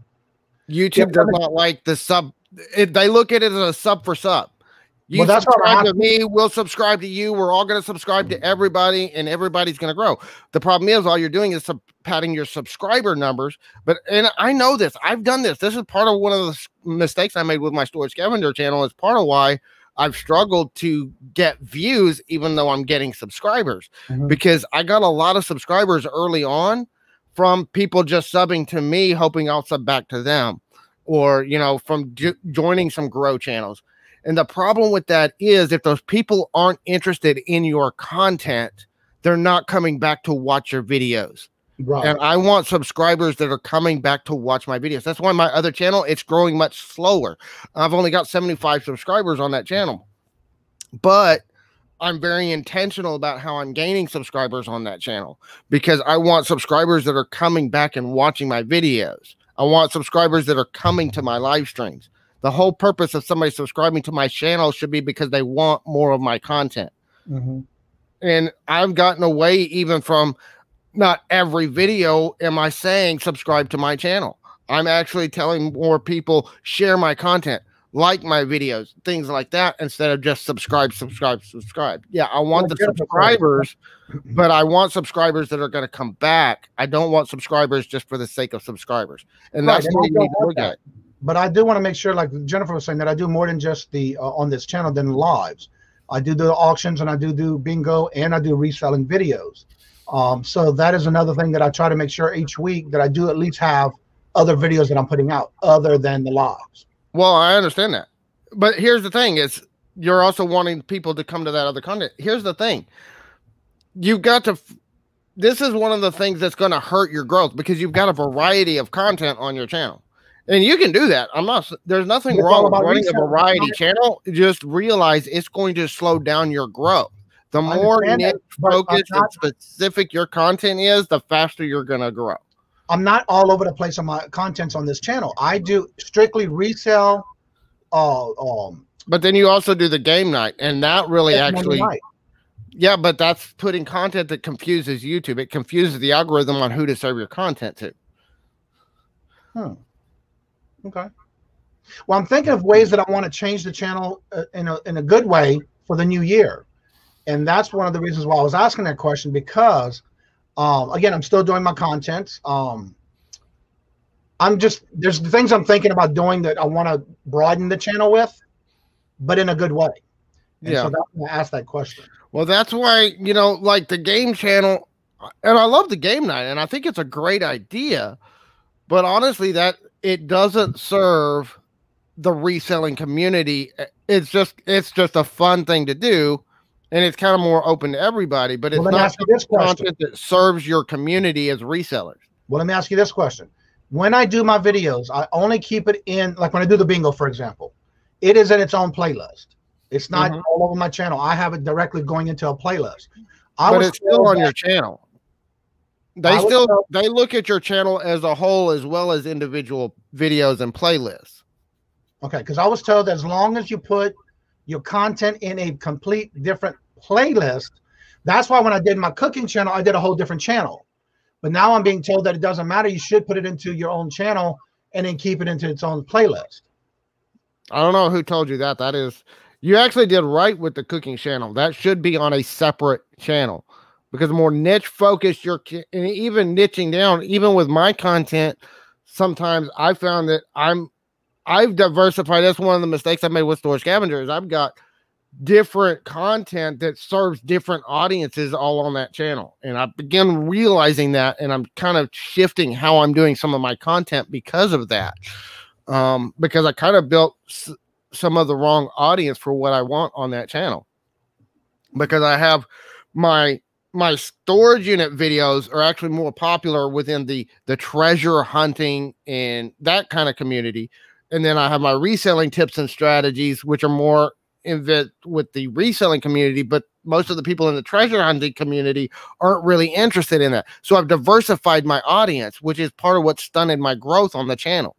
YouTube does not like the sub. They look at it as a sub for sub. You subscribe to me, we'll subscribe to you. We're all going to subscribe to everybody, and everybody's going to grow. The problem is all you're doing is padding your subscriber numbers. And I know this. I've done this. This is part of one of the mistakes I made with my Storage Scavenger channel. Is part of why I've struggled to get views, even though I'm getting subscribers, because I got a lot of subscribers early on from people just subbing to me, hoping I'll sub back to them, or, you know, from joining some grow channels. And the problem with that is if those people aren't interested in your content, they're not coming back to watch your videos. Right. And I want subscribers that are coming back to watch my videos. That's why my other channel, it's growing much slower. I've only got 75 subscribers on that channel, but I'm very intentional about how I'm gaining subscribers on that channel, because I want subscribers that are coming back and watching my videos. I want subscribers that are coming to my live streams. The whole purpose of somebody subscribing to my channel should be because they want more of my content. And I've gotten away even from not every video am I saying subscribe to my channel. I'm actually telling more people share my content, like my videos, things like that, instead of just subscribe. Yeah, I want the subscribers, but I want subscribers that are going to come back. I don't want subscribers just for the sake of subscribers. And that's what you need to look at. But I do want to make sure, like Jennifer was saying, that I do more than just the on this channel than lives. I do the auctions, and I do bingo, and I do reselling videos. So that is another thing that I try to make sure each week that I do at least have other videos that I'm putting out other than the lives. Well, I understand that. But here's the thing is you're also wanting people to come to that other content. Here's the thing. You've got to, this is one of the things that's going to hurt your growth, because you've got a variety of content on your channel. And you can do that. There's nothing wrong with running a variety channel. Just realize it's going to slow down your growth. The more niche focused and specific your content is, the faster you're going to grow. I'm not all over the place on my contents on this channel. I do strictly resell. But then you also do the game night, and that really actually, yeah, but that's putting content that confuses YouTube. It confuses the algorithm on who to serve your content to. Okay. Well, I'm thinking of ways that I want to change the channel in a good way for the new year. And that's one of the reasons why I was asking that question, because again, I'm still doing my content. There's things I'm thinking about doing that I want to broaden the channel with, but in a good way. And so that's why I asked that question. Well, that's why, you know, like the game channel, and I love the game night, and I think it's a great idea, but honestly, that it doesn't serve the reselling community. It's just a fun thing to do, and it's kind of more open to everybody, but it's not content that serves your community as resellers. Well, let me ask you this question. When I do my videos, I only keep it in, like when I do the bingo, for example, it is in its own playlist. It's not all over my channel. I have it directly going into a playlist. But it's still on your channel. They look at your channel as a whole as well as individual videos and playlists. Okay, because I was told that as long as you put your content in a complete different playlist, that's why when I did my cooking channel, I did a whole different channel. But now I'm being told that it doesn't matter. You should put it into your own channel and then keep it into its own playlist. I don't know who told you that. That is, you actually did right with the cooking channel. That should be on a separate channel, because the more niche focused and even niching down, even with my content, sometimes I found that I've diversified. That's one of the mistakes I made with Store Scavengers. I've got different content that serves different audiences all on that channel. And I began realizing that, and I'm kind of shifting how I'm doing some of my content because of that. Because I kind of built some of the wrong audience for what I want on that channel, because I have my storage unit videos are actually more popular within the treasure hunting and that kind of community. And then I have my reselling tips and strategies, which are more with the reselling community, but most of the people in the treasure hunting community aren't really interested in that. So I've diversified my audience, which is part of what stunted my growth on the channel.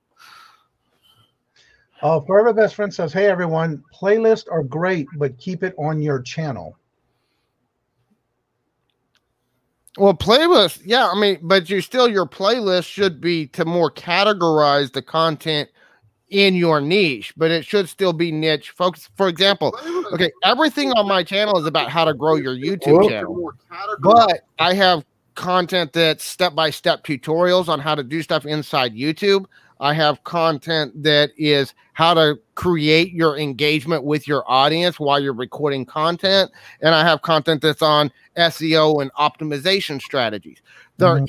Forever Best Friend says, hey, everyone, playlists are great, but keep it on your channel. Well, playlists, yeah, I mean, but your playlist should be to more categorize the content in your niche, but it should still be niche focused. For example, okay, everything on my channel is about how to grow your YouTube channel, but I have content that's step-by-step tutorials on how to do stuff inside YouTube. I have content that is how to create your engagement with your audience while you're recording content. And I have content that's on SEO and optimization strategies. They're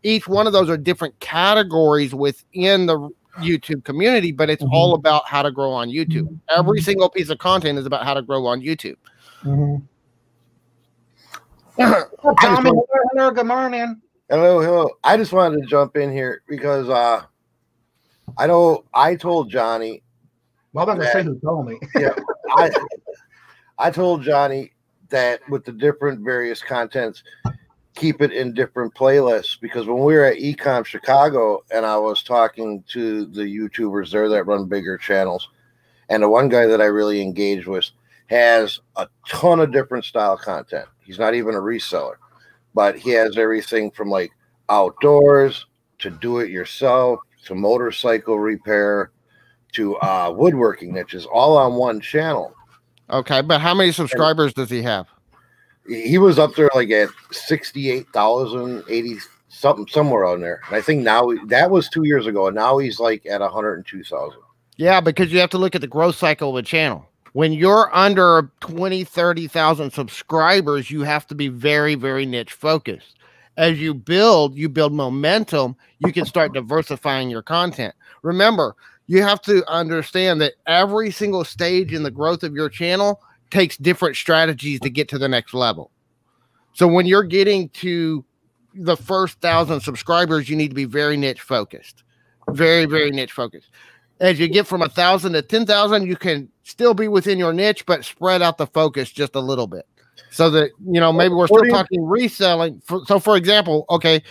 each one of those are different categories within the YouTube community, but it's all about how to grow on YouTube. Every single piece of content is about how to grow on YouTube. Tommy, hello, good morning. Hello. I just wanted to jump in here because I know I told Johnny. Well, I'm not going to say who told me. Yeah, I told Johnny that with the different various contents, keep it in different playlists, because when we were at Ecom Chicago and I was talking to the YouTubers there that run bigger channels, and the one guy that I really engaged with has a ton of different style content. He's not even a reseller, but he has everything from like outdoors to do it yourself to motorcycle repair to woodworking niches, all on one channel. Okay, but how many subscribers does he have? He was up there like at 68,000, 80 something, somewhere on there. And I think now that was 2 years ago, and now he's like at 102,000. Yeah, because you have to look at the growth cycle of a channel. When you're under 20, 30,000 subscribers, you have to be very, very niche focused. As you build momentum, you can start diversifying your content. Remember, you have to understand that every single stage in the growth of your channel takes different strategies to get to the next level. So when you're getting to the first 1,000 subscribers, you need to be very niche focused, very, very niche focused. As you get from 1,000 to 10,000, you can still be within your niche, but spread out the focus just a little bit. So that, you know, maybe we're still talking reselling. So for example, okay,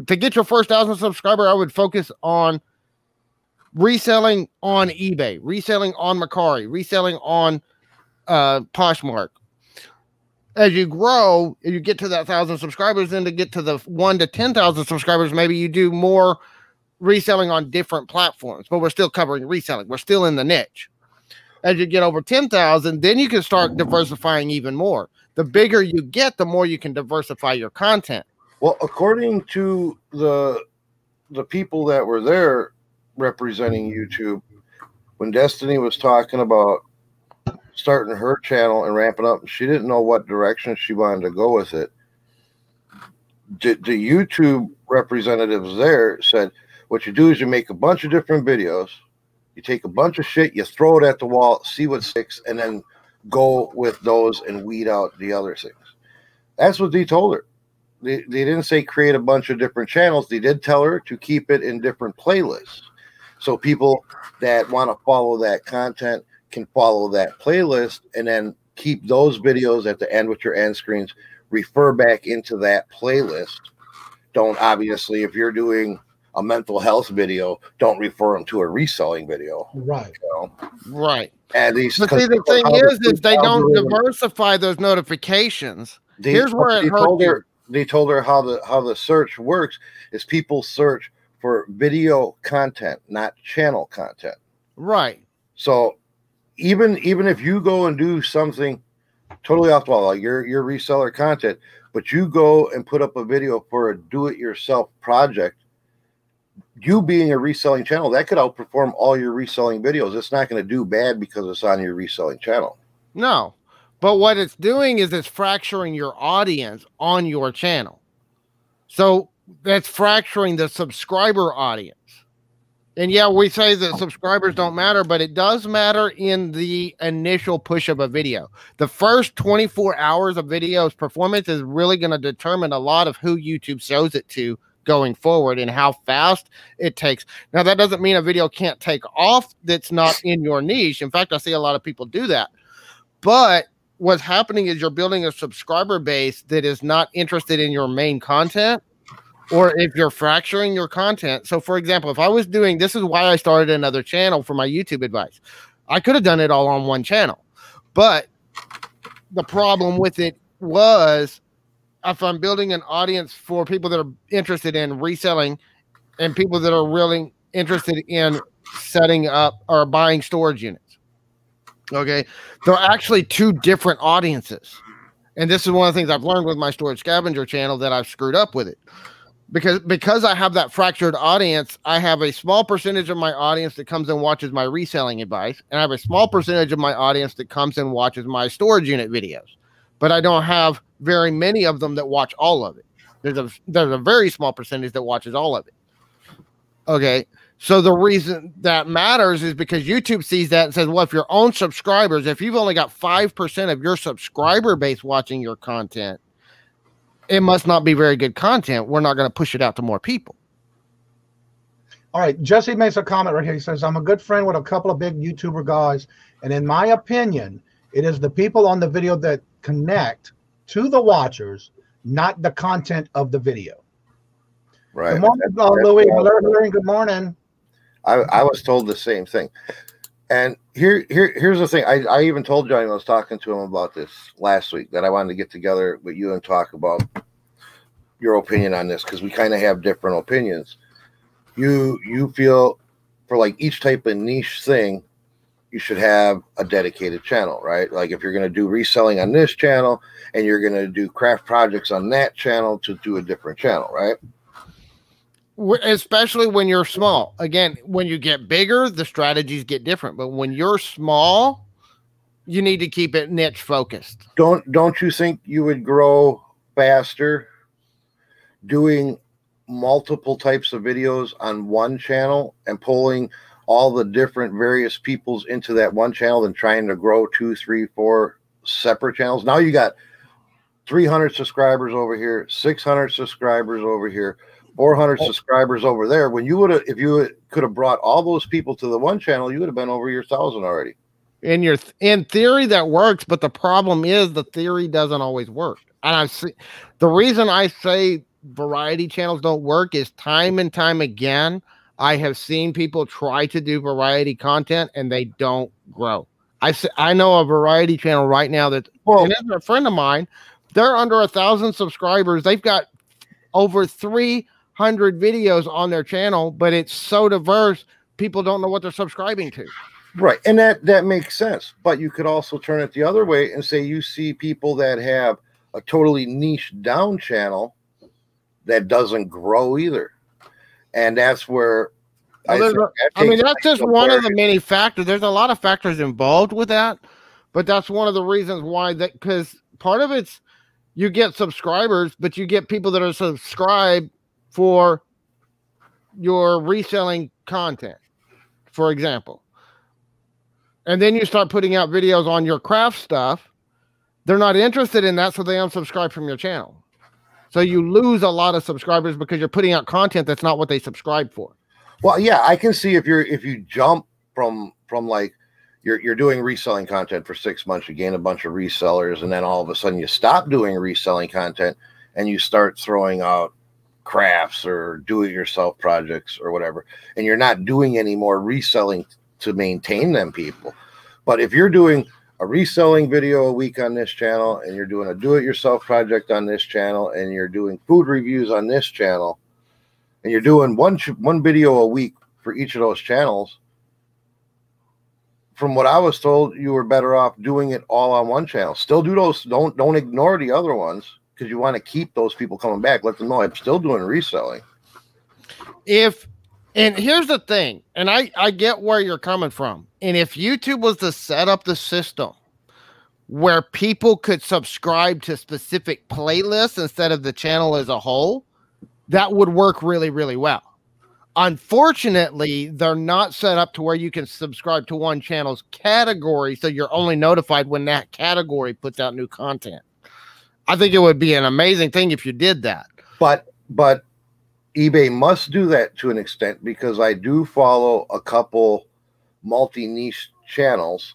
to get your first 1,000 subscriber, I would focus on reselling on eBay, reselling on Mercari, reselling on Poshmark. As you grow, you get to that 1,000 subscribers, then to get to the 1 to 10,000 subscribers, maybe you do more reselling on different platforms, but we're still covering reselling. We're still in the niche. As you get over 10,000, then you can start diversifying even more. The bigger you get, the more you can diversify your content. Well, according to the people that were there representing YouTube, when Destinie was talking about starting her channel and ramping up, she didn't know what direction she wanted to go with it. The YouTube representatives there said, what you do is you make a bunch of different videos. You take a bunch of shit, you throw it at the wall, see what sticks, and then go with those and weed out the other things. That's what they told her. They didn't say create a bunch of different channels. They did tell her to keep it in different playlists. So people that want to follow that content can follow that playlist and then keep those videos at the end with your end screens, refer back into that playlist. Don't, obviously, if you're doing a mental health video, don't refer them to a reselling video. Right. You know? Right. At least, but see, the thing is they don't diversify those notifications. Here's where it hurts. They told her how the search works is people search for video content, not channel content. Right. So even if you go and do something totally off the wall, like your reseller content, but you go and put up a video for a do-it-yourself project, you being a reselling channel, that could outperform all your reselling videos. It's not going to do bad because it's on your reselling channel. No, but what it's doing is it's fracturing your audience on your channel. So that's fracturing the subscriber audience. And yeah, we say that subscribers don't matter, but it does matter in the initial push of a video. The first 24 hours of video's performance is really going to determine a lot of who YouTube shows it to going forward and how fast it takes. Now, that doesn't mean a video can't take off that's not in your niche. In fact, I see a lot of people do that. But what's happening is you're building a subscriber base that is not interested in your main content, or if you're fracturing your content. So, for example, if I was doing, this is why I started another channel for my YouTube advice. I could have done it all on one channel. But the problem with it was, if I'm building an audience for people that are interested in reselling and people that are really interested in setting up or buying storage units, okay, they're actually two different audiences. And this is one of the things I've learned with my storage scavenger channel that I've screwed up with it. Because I have that fractured audience, I have a small percentage of my audience that comes and watches my reselling advice, and I have a small percentage of my audience that comes and watches my storage unit videos. But I don't have very many of them that watch all of it. There's a very small percentage that watches all of it. Okay, so the reason that matters is because YouTube sees that and says, well, if your own subscribers, if you've only got 5% of your subscriber base watching your content, it must not be very good content. We're not going to push it out to more people. All right, Jesse makes a comment right here. He says, I'm a good friend with a couple of big YouTuber guys, and in my opinion, it is the people on the video that connect to the watchers, not the content of the video. Right. Good morning, Louis. Good morning. I was told the same thing. And here's the thing. I even told Johnny when I was talking to him about this last week that I wanted to get together with you and talk about your opinion on this, because we kind of have different opinions. You feel for like each type of niche thing, you should have a dedicated channel, right? Like if you're going to do reselling on this channel and you're going to do craft projects on that channel, to do a different channel, right? Especially when you're small. Again, when you get bigger, the strategies get different. But when you're small, you need to keep it niche focused. Don't you think you would grow faster doing multiple types of videos on one channel and pulling all the different various peoples into that one channel than trying to grow 2, 3, 4 separate channels? Now you got 300 subscribers over here, 600 subscribers over here, 400 subscribers over there. When you would have, if you could have brought all those people to the one channel, you would have been over your 1,000 already. In theory, that works, but the problem is the theory doesn't always work. And the reason I say variety channels don't work is time and time again, I have seen people try to do variety content and they don't grow. I know a variety channel right now that, and it's a friend of mine, they're under 1,000 subscribers. They've got over 300 100 videos on their channel, but it's so diverse, people don't know what they're subscribing to. Right. And that makes sense. But you could also turn it the other way and say you see people that have a totally niche down channel that doesn't grow either. And that's where that's just one of the many factors. There's a lot of factors involved with that, but that's one of the reasons why, that because part of it's you get subscribers, but you get people that are subscribed for your reselling content, for example. And then you start putting out videos on your craft stuff. They're not interested in that, so they unsubscribe from your channel. So you lose a lot of subscribers because you're putting out content that's not what they subscribe for. Well, yeah, I can see if you jump from like you're doing reselling content for 6 months, you gain a bunch of resellers, and then all of a sudden you stop doing reselling content and you start throwing out crafts or do-it-yourself projects or whatever, and you're not doing any more reselling to maintain them people. But if you're doing a reselling video a week on this channel, and you're doing a do-it-yourself project on this channel, and you're doing food reviews on this channel, and you're doing one video a week for each of those channels, from what I was told, you were better off doing it all on one channel. Still do those. Don't ignore the other ones, because you want to keep those people coming back. Let them know I'm still doing reselling. And here's the thing, and I get where you're coming from. And if YouTube was to set up the system where people could subscribe to specific playlists instead of the channel as a whole, that would work really, really well. Unfortunately, they're not set up to where you can subscribe to one channel's category, so you're only notified when that category puts out new content. I think it would be an amazing thing if you did that. But eBay must do that to an extent, because I do follow a couple multi-niche channels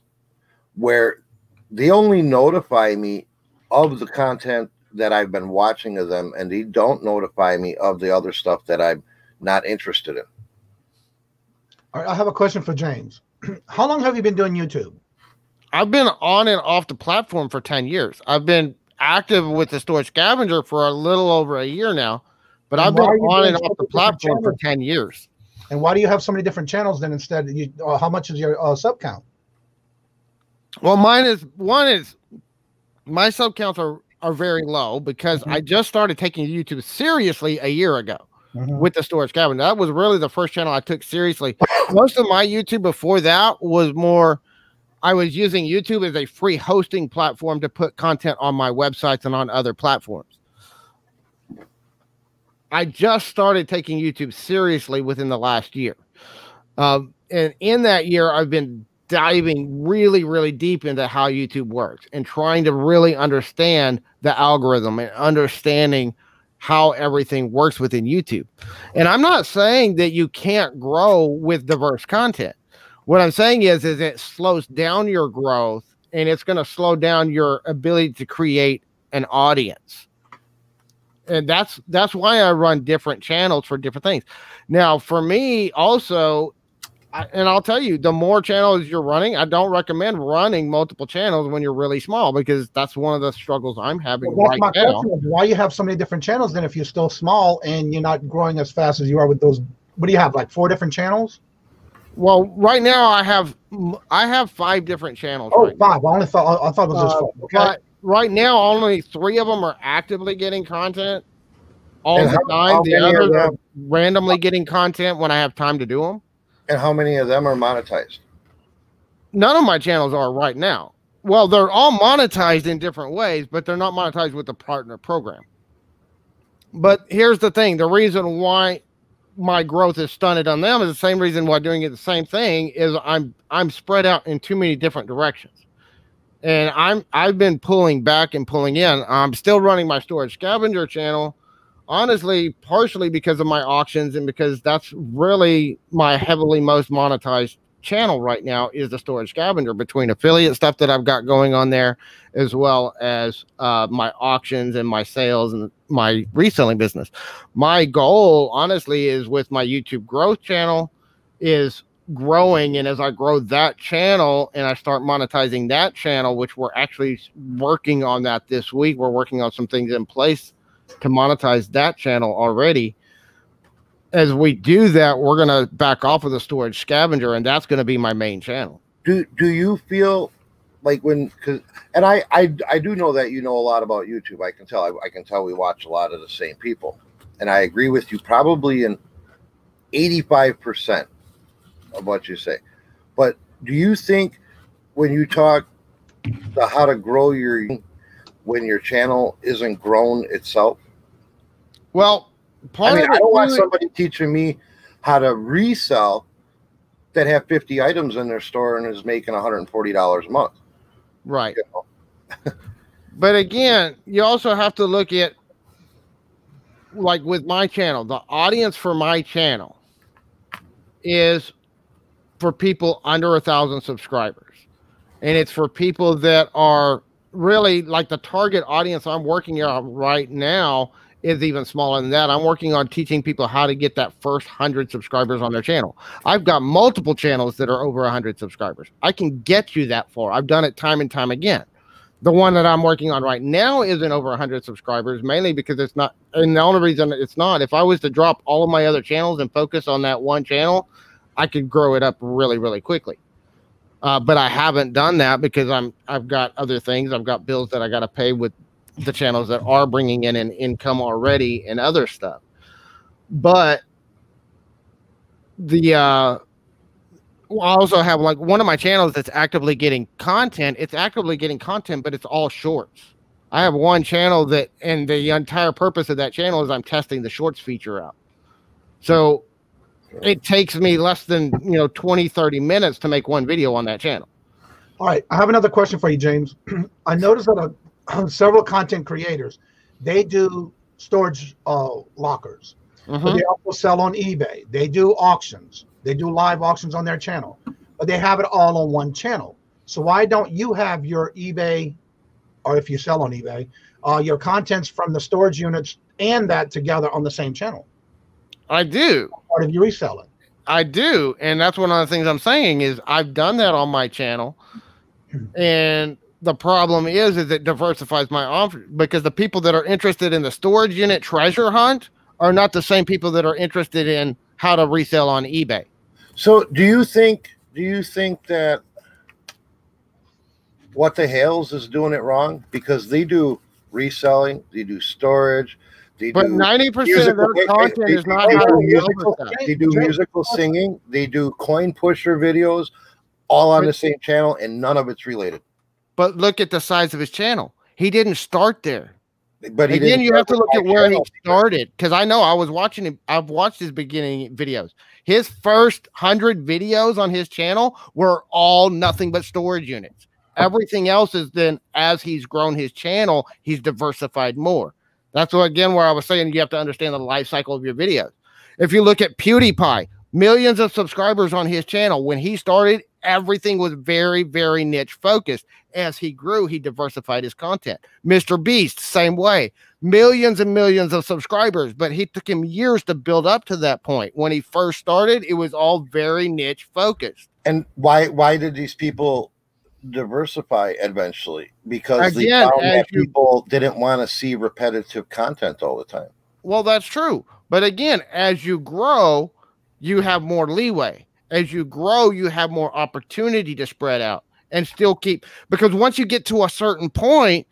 where they only notify me of the content that I've been watching of them, and they don't notify me of the other stuff that I'm not interested in. All right, I have a question for James. How long have you been doing YouTube? I've been on and off the platform for 10 years. I've been active with the Storage Scavenger for a little over a year now, but I've been on and off the platform for 10 years. And why do you have so many different channels then instead? How much is your sub count? Well, my sub counts are very low because I just started taking YouTube seriously a year ago with the Storage Scavenger. That was really the first channel I took seriously. Most of my YouTube before that was more, I was using YouTube as a free hosting platform to put content on my websites and on other platforms. I just started taking YouTube seriously within the last year. And in that year, I've been diving really, really deep into how YouTube works and trying to really understand the algorithm and understanding how everything works within YouTube. And I'm not saying that you can't grow with diverse content. What I'm saying is it slows down your growth, and it's going to slow down your ability to create an audience. And that's why I run different channels for different things. Now, for me also, and I'll tell you, the more channels you're running, I don't recommend running multiple channels when you're really small, because that's one of the struggles I'm having right now. Why you have so many different channels then if you're still small and you're not growing as fast as you are with those? What do you have, like 4 different channels? Well, right now I have 5 different channels. Oh, right 5. I thought it was just 4. Okay. But right now, only 3 of them are actively getting content all the time. The others are randomly getting content when I have time to do them. And how many of them are monetized? None of my channels are right now. Well, they're all monetized in different ways, but they're not monetized with the partner program. But here's the thing. The reason why my growth is stunted on them is the same reason why doing it the same thing is I'm spread out in too many different directions. And I've been pulling back and pulling in. I'm still running my Storage Scavenger channel, honestly, partially because of my auctions and because that's really my heavily most monetized channel right now is the Storage Scavenger, between affiliate stuff that I've got going on there, as well as my auctions and my sales and my reselling business. My goal, honestly, is with my YouTube growth channel is growing. And as I grow that channel and I start monetizing that channel, which we're actually working on that this week, we're working on some things in place to monetize that channel already. as we do that, we're going to back off of the storage scavenger, and that's going to be my main channel. Do you feel like and I do know that you know a lot about YouTube. I can tell. I can tell we watch a lot of the same people, and I agree with you probably in 85% of what you say. But do you think when you talk to how to grow when your channel isn't grown itself? Well, I don't want somebody teaching me how to resell that have 50 items in their store and is making $140 a month. Right. You know? But again, you also have to look at, like with my channel, the audience for my channel is for people under 1,000 subscribers. And it's for people that are really like the target audience I'm working on right now is even smaller than that. I'm working on teaching people how to get that first 100 subscribers on their channel. I've got multiple channels that are over 100 subscribers. I can get you that far. I've done it time and time again. The one that I'm working on right now isn't over 100 subscribers, mainly because it's not. And the only reason it's not, if I was to drop all of my other channels and focus on that one channel, I could grow it up really, really quickly. But I haven't done that because I've got other things. I've got bills that I got to pay with the channels that are bringing in an income already and other stuff. But I also have like one of my channels that's actively getting content. It's actively getting content, but it's all shorts. I have one channel and the entire purpose of that channel is I'm testing the shorts feature out. So it takes me less than 20, 30 minutes to make one video on that channel. All right, I have another question for you, James. I noticed that several content creators, they do storage lockers. But they also sell on eBay. They do auctions. They do live auctions on their channel, but they have it all on one channel. So why don't you have your eBay, or if you sell on eBay, your contents from the storage units and that together on the same channel? I do. Part of your reselling. I do. And that's one of the things I'm saying is I've done that on my channel. And the problem is it diversifies my offer, because the people that are interested in the storage unit treasure hunt are not the same people that are interested in how to resell on eBay. So do you think that What the Hales is doing it wrong? Because they do reselling, they do storage, but 90% of their content is not how to musical. They do musical singing, they do coin pusher videos, all on the same channel, and none of it's related. But look at the size of his channel. He didn't start there. But again, you have to look at where he started, because I know I was watching him. I've watched his beginning videos. His first 100 videos on his channel were all nothing but storage units. Everything else is then, as he's grown his channel, he's diversified more. That's what, again, where I was saying you have to understand the life cycle of your videos. If you look at PewDiePie, millions of subscribers on his channel. When he started, everything was very, very niche focused. As he grew, he diversified his content. Mr. Beast, same way. Millions and millions of subscribers, but it took him years to build up to that point. When he first started, it was all very niche focused. And why did these people diversify eventually? Because they found that people didn't want to see repetitive content all the time. Well, that's true. But again, as you grow, you have more leeway. As you grow, you have more opportunity to spread out and still keep, because once you get to a certain point,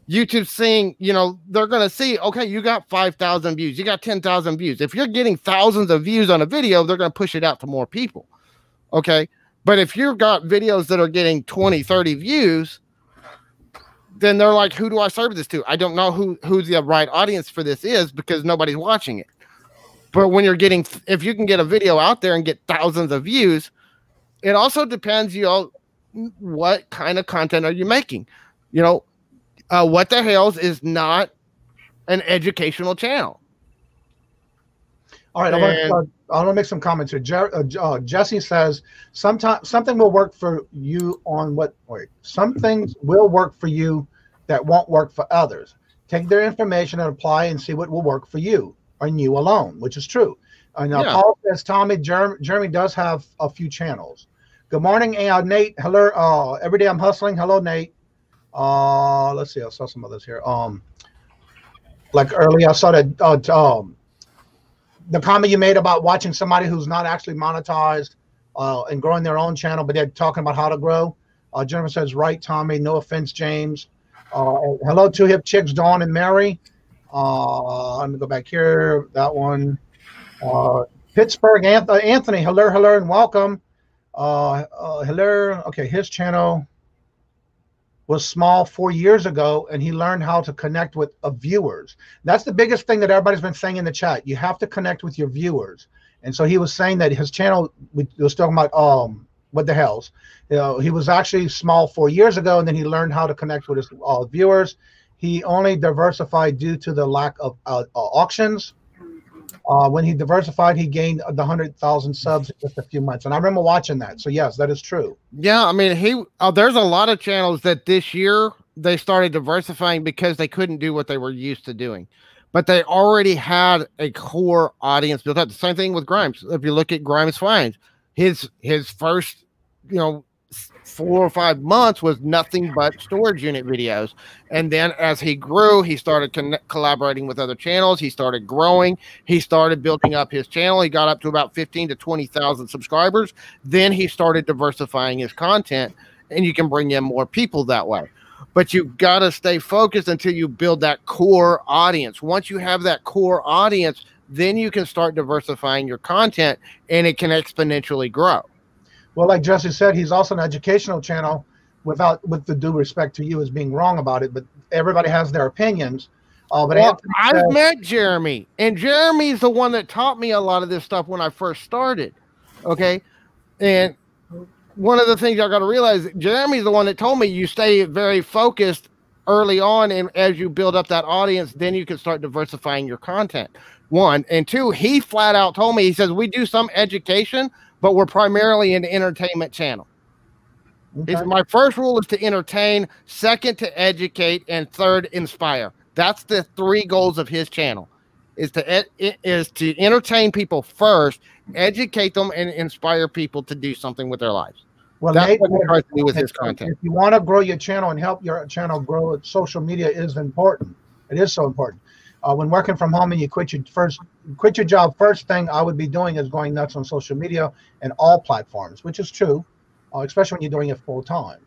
YouTube's seeing, they're going to see, okay, you got 5,000 views, you got 10,000 views. If you're getting thousands of views on a video, they're going to push it out to more people. Okay. But if you've got videos that are getting 20, 30 views, then they're like, who do I serve this to? I don't know who the right audience for this is, because nobody's watching it. But when you're getting, if you can get a video out there and get thousands of views, it also depends, what kind of content are you making? What the Hales is not an educational channel. All right, I want to make some comments here. Jesse says something will work for you some things will work for you that won't work for others. Take their information and apply and see what will work for you and you alone, which is true. Now, Paul says, Tommy, Jeremy does have a few channels. Good morning, Nate. Hello. Every day I'm hustling. Hello, Nate. Let's see. I saw some others here. Like earlier, I saw that the comment you made about watching somebody who's not actually monetized and growing their own channel, but they're talking about how to grow. Jennifer says, right, Tommy. No offense, James. Hello, Two Hip Chicks, Dawn and Mary. Let me go back here. That one. Pittsburgh, Anthony. Hello, and welcome. Hello. Okay, his channel was small 4 years ago, and he learned how to connect with viewers. That's the biggest thing that everybody's been saying in the chat. You have to connect with your viewers. And so he was saying that his channel, we was talking about what the hells. You know, he was actually small 4 years ago, and then he learned how to connect with his viewers. He only diversified due to the lack of auctions. When he diversified, he gained the 100,000 subs in just a few months. And I remember watching that. So yes, that is true. Yeah, I mean, there's a lot of channels that this year they started diversifying because they couldn't do what they were used to doing. But they already had a core audience built up. The same thing with Grimes. If you look at Grimes Finds, his first, 4 or 5 months was nothing but storage unit videos. And then as he grew, he started collaborating with other channels. He started growing. He started building up his channel. He got up to about 15 to 20,000 subscribers. Then he started diversifying his content, and you can bring in more people that way. But you've got to stay focused until you build that core audience. Once you have that core audience, then you can start diversifying your content, and it can exponentially grow. Well, like Jesse said, he's also an educational channel with the due respect to you as being wrong about it, but everybody has their opinions. But I've met Jeremy, and Jeremy's the one that taught me a lot of this stuff when I first started. Okay. And one of the things I got to realize, Jeremy's the one that told me you stay very focused early on, and as you build up that audience, then you can start diversifying your content. 1 and 2, he flat out told me, he says, we do some education, but we're primarily an entertainment channel. Okay. He said, my first rule is to entertain, second to educate, and third inspire. That's the 3 goals of his channel, is to entertain people first, educate them, and inspire people to do something with their lives. Well, that's what he tries to do with his content. If you want to grow your channel and help your channel grow, social media is important. It is so important. When working from home and you quit your job, first thing I would be doing is going nuts on social media and all platforms, which is true, especially when you're doing it full time.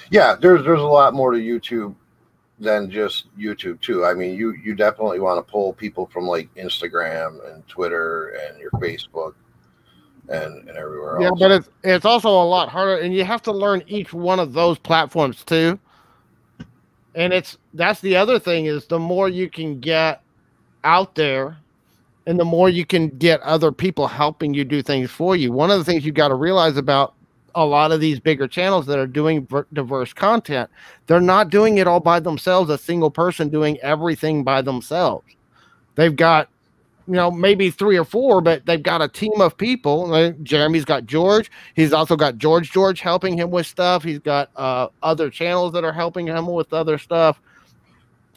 Yeah, there's a lot more to YouTube than just YouTube too. I mean, you definitely want to pull people from like Instagram and Twitter and your Facebook and everywhere else. Yeah, but it's also a lot harder, and you have to learn each one of those platforms too. And that's the other thing, is the more you can get out there and the more you can get other people helping you do things for you. One of the things you got to realize about a lot of these bigger channels that are doing diverse content, they're not doing it all by themselves, a single person doing everything by themselves. They've got, maybe 3 or 4, but they've got a team of people. Jeremy's got George. He's also got George helping him with stuff. He's got other channels that are helping him with other stuff.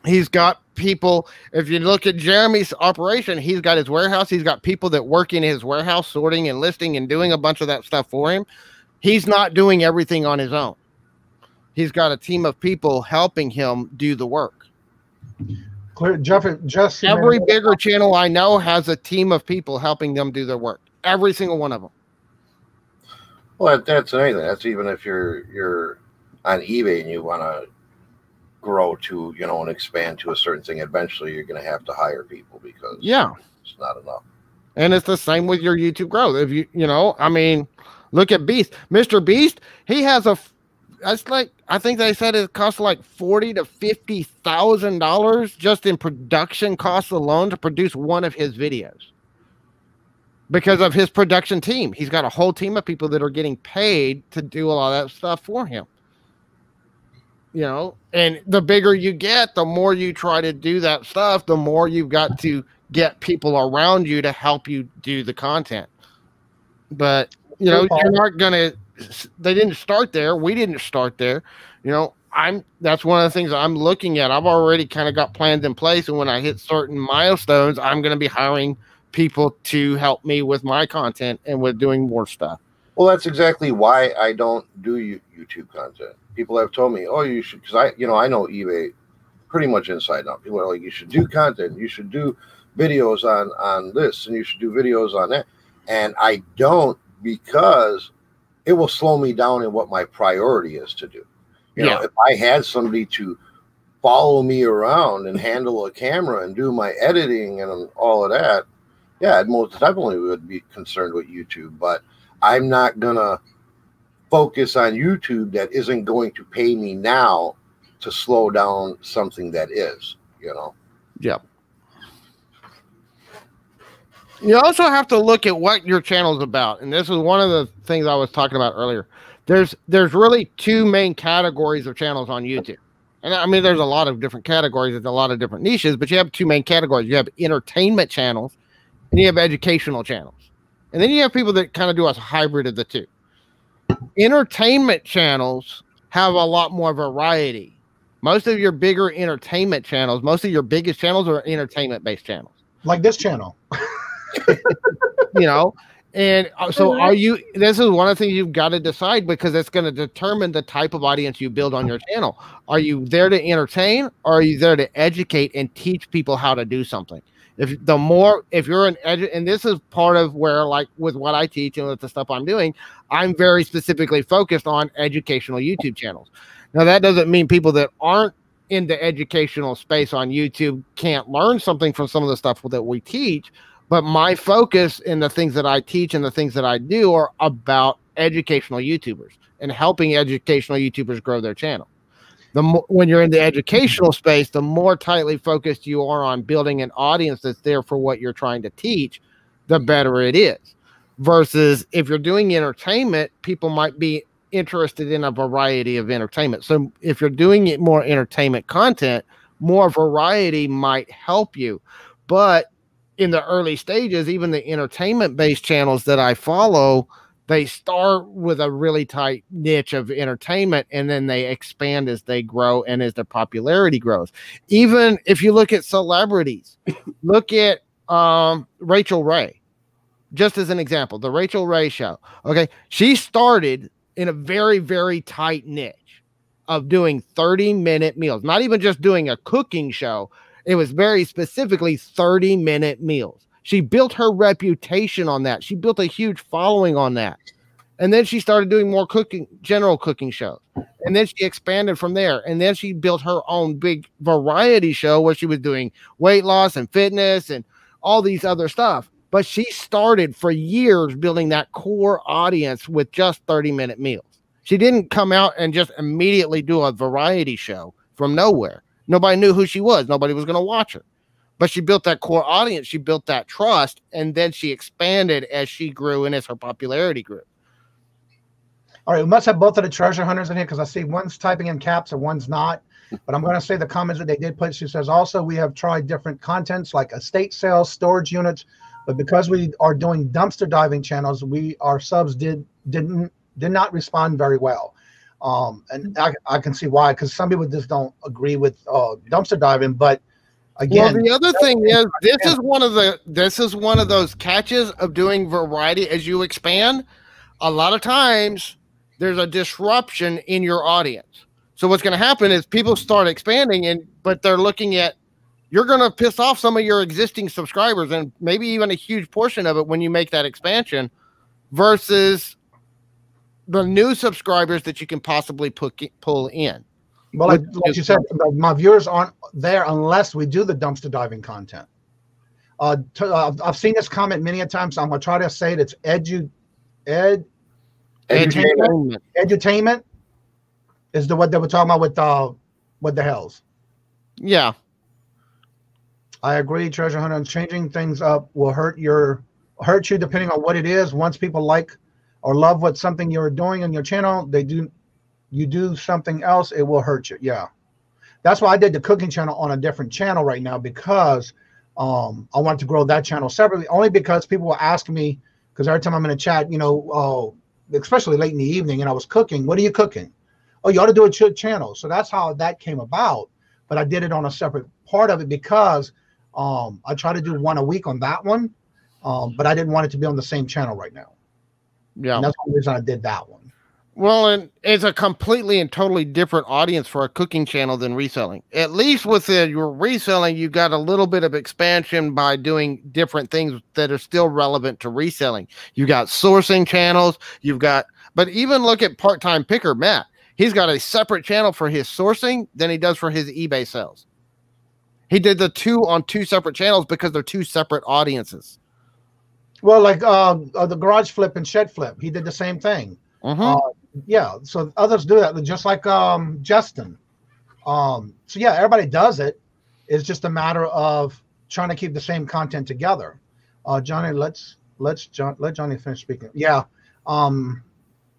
He's got people. If you look at Jeremy's operation, he's got his warehouse. He's got people that work in his warehouse, sorting and listing and doing a bunch of that stuff for him. He's not doing everything on his own. He's got a team of people helping him do the work. Every bigger channel I know has a team of people helping them do their work. Every single one of them. Well, that's anything. That's even if you're on eBay and you want to grow to, and expand to a certain thing. Eventually, you're going to have to hire people because it's not enough. And it's the same with your YouTube growth. If I mean, look at Beast, Mr. Beast. He has I think they said it costs like $40,000 to $50,000 just in production costs alone to produce one of his videos. Because of his production team. He's got a whole team of people that are getting paid to do a lot of that stuff for him. And the bigger you get, the more you try to do that stuff, the more you've got to get people around you to help you do the content. But, you're not going to, they didn't start there. We didn't start there. That's one of the things I'm looking at. I've already kind of got plans in place. And when I hit certain milestones, I'm going to be hiring people to help me with my content and with doing more stuff. Well, that's exactly why I don't do YouTube content. People have told me, oh, you should, because I know eBay pretty much inside out. People are like, you should do content, you should do videos on this, and you should do videos on that. And I don't, because it will slow me down in what my priority is to do. You know, if I had somebody to follow me around and handle a camera and do my editing and all of that, yeah, I'd most definitely would be concerned with YouTube. But I'm not gonna focus on YouTube that isn't going to pay me now to slow down something that is, you know. Yeah. You also have to look at what your channel is about, and this is one of the things I was talking about earlier. There's really two main categories of channels on YouTube. And I mean, there's a lot of different categories, there's a lot of different niches, but you have two main categories. You have entertainment channels and you have educational channels. And then you have people that kind of do a hybrid of the two. Entertainment channels have a lot more variety. Most of your bigger entertainment channels, most of your biggest channels are entertainment-based channels. Like this channel. You know, and so are you, this is one of the things you've got to decide, because it's going to determine the type of audience you build on your channel. Are you there to entertain, or are you there to educate and teach people how to do something? If you're an and this is part of where, like with what I teach and with the stuff I'm doing, I'm very specifically focused on educational YouTube channels. Now, that doesn't mean people that aren't in the educational space on YouTube can't learn something from some of the stuff that we teach. But my focus in the things that I teach and the things that I do are about educational YouTubers and helping educational YouTubers grow their channel. When you're in the educational space, the more tightly focused you are on building an audience that's there for what you're trying to teach, the better it is. Versus if you're doing entertainment, people might be interested in a variety of entertainment. So if you're doing it more entertainment content, more variety might help you. But in the early stages, even the entertainment-based channels that I follow, they start with a really tight niche of entertainment, and then they expand as they grow and as their popularity grows. Even if you look at celebrities, look at Rachel Ray, just as an example, the Rachel Ray show. Okay, she started in a very, very tight niche of doing 30-minute meals, not even just doing a cooking show. It was very specifically 30-minute meals. She built her reputation on that. She built a huge following on that. And then she started doing more cooking, general cooking shows. And then she expanded from there. And then she built her own big variety show where she was doing weight loss and fitness and all these other stuff. But she started for years building that core audience with just 30-minute meals. She didn't come out and just immediately do a variety show from nowhere. Nobody knew who she was. Nobody was going to watch her. But she built that core audience. She built that trust. And then she expanded as she grew and as her popularity grew. All right. We must have both of the treasure hunters in here, because I see one's typing in caps and one's not. But I'm going to say the comments that they did put. She says, also, we have tried different contents like estate sales, storage units. But because we are doing dumpster diving channels, our subs did not respond very well. And I can see why, because some people just don't agree with dumpster diving. But again, well, the other thing is, this is one of those catches of doing variety. As you expand, a lot of times there's a disruption in your audience. So what's going to happen is people start expanding, but they're looking at, you're going to piss off some of your existing subscribers, and maybe even a huge portion of it when you make that expansion, versus the new subscribers that you can possibly pull in. Well, like you said, my viewers aren't there unless we do the dumpster diving content. I've seen this comment many a times, so I'm going to try to say it. It's edutainment is what they were talking about with what the hells. Yeah. I agree, Treasure Hunter. Changing things up will hurt you depending on what it is. Once people like or love what something you're doing on your channel, you do something else, it will hurt you. Yeah. That's why I did the cooking channel on a different channel right now, because I want to grow that channel separately, only because people will ask me, because every time I'm in a chat, especially late in the evening and I was cooking, what are you cooking? Oh, you ought to do a channel. So that's how that came about. But I did it on a separate part of it because I try to do one a week on that one, but I didn't want it to be on the same channel right now. Yeah. And that's the reason I did that one. Well, and it's a completely and totally different audience for a cooking channel than reselling. At least with your reselling, you got a little bit of expansion by doing different things that are still relevant to reselling. You got sourcing channels, but even look at part-time picker Matt. He's got a separate channel for his sourcing than he does for his eBay sales. He did the two on two separate channels because they're two separate audiences. Well, like the garage flip and shed flip, he did the same thing. Yeah, so others do that, just like Justin. So yeah, everybody does it. It's just a matter of trying to keep the same content together. Johnny, let Johnny finish speaking. Yeah,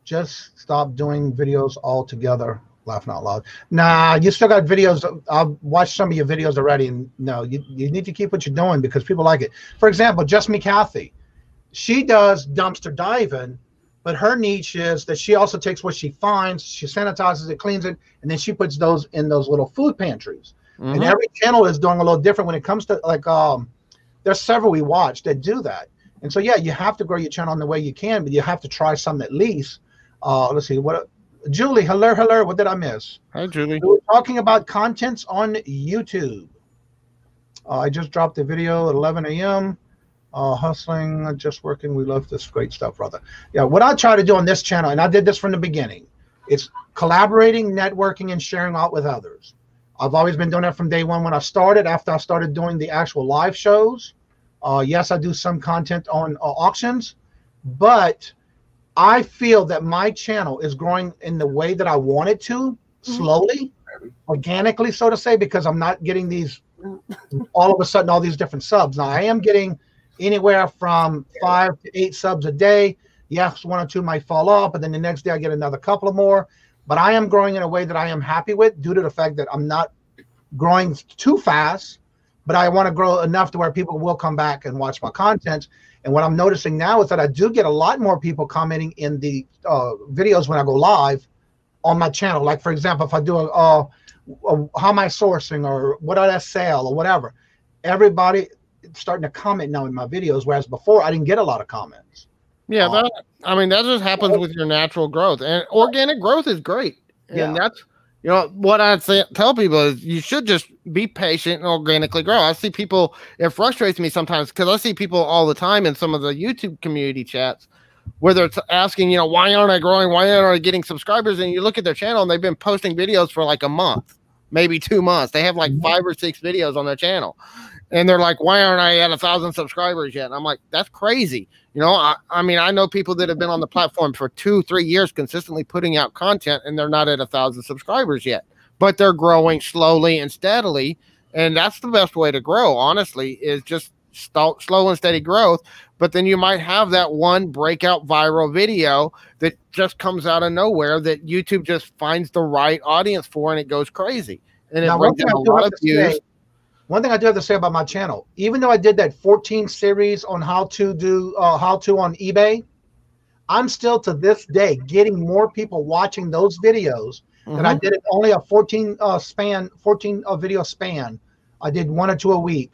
just stop doing videos altogether. Laughing out loud. Nah, you still got videos. I've watched some of your videos already, and no, you need to keep what you're doing because people like it. For example, Just Me Kathy, she does dumpster diving. But her niche is that she also takes what she finds, she sanitizes it, cleans it, and then she puts those in those little food pantries. And every channel is doing a little different when it comes to like there's several we watch that do that. And so yeah, you have to grow your channel in the way you can, but you have to try some at least. Let's see what Julie, hello, what did I miss? Hi, Julie. We were talking about contents on YouTube. I just dropped the video at 11 a.m. Hustling, just working. We love this great stuff, brother. Yeah, what I try to do on this channel, and I did this from the beginning, it's collaborating, networking, and sharing out with others. I've always been doing that from day one when I started, after I started doing the actual live shows. Yes, I do some content on auctions, but I feel that my channel is growing in the way that I want it to, slowly, organically, so to say, because I'm not getting these, all of a sudden, all these different subs. Now, I am getting anywhere from 5 to 8 subs a day. Yes, 1 or 2 might fall off, but then the next day I get another couple of more. But I am growing in a way that I am happy with due to the fact that I'm not growing too fast, but I want to grow enough to where people will come back and watch my content. And what I'm noticing now is that I do get a lot more people commenting in the videos when I go live on my channel. Like, for example, if I do how am I sourcing or what did I sell or whatever, everybody starting to comment now in my videos, whereas before I didn't get a lot of comments. Yeah, that just happens with your natural growth, and organic growth is great. And that's, what I tell people is you should just be patient and organically grow. I see people, it frustrates me sometimes because I see people all the time in some of the YouTube community chats where they're asking, why aren't I growing? Why aren't I getting subscribers? And you look at their channel and they've been posting videos for like a month, maybe 2 months. They have like 5 or 6 videos on their channel. And they're like, why aren't I at 1,000 subscribers yet? And I'm like, that's crazy. I mean, I know people that have been on the platform for 2-3 years consistently putting out content and they're not at 1,000 subscribers yet, but they're growing slowly and steadily. And that's the best way to grow, honestly, is just slow and steady growth. But then you might have that one breakout viral video that just comes out of nowhere that YouTube just finds the right audience for and it goes crazy. And it brings in a lot of views. One thing I do have to say about my channel, even though I did that 14 series on how to on eBay, I'm still to this day getting more people watching those videos than I did it only a 14 video span. I did 1 or 2 a week,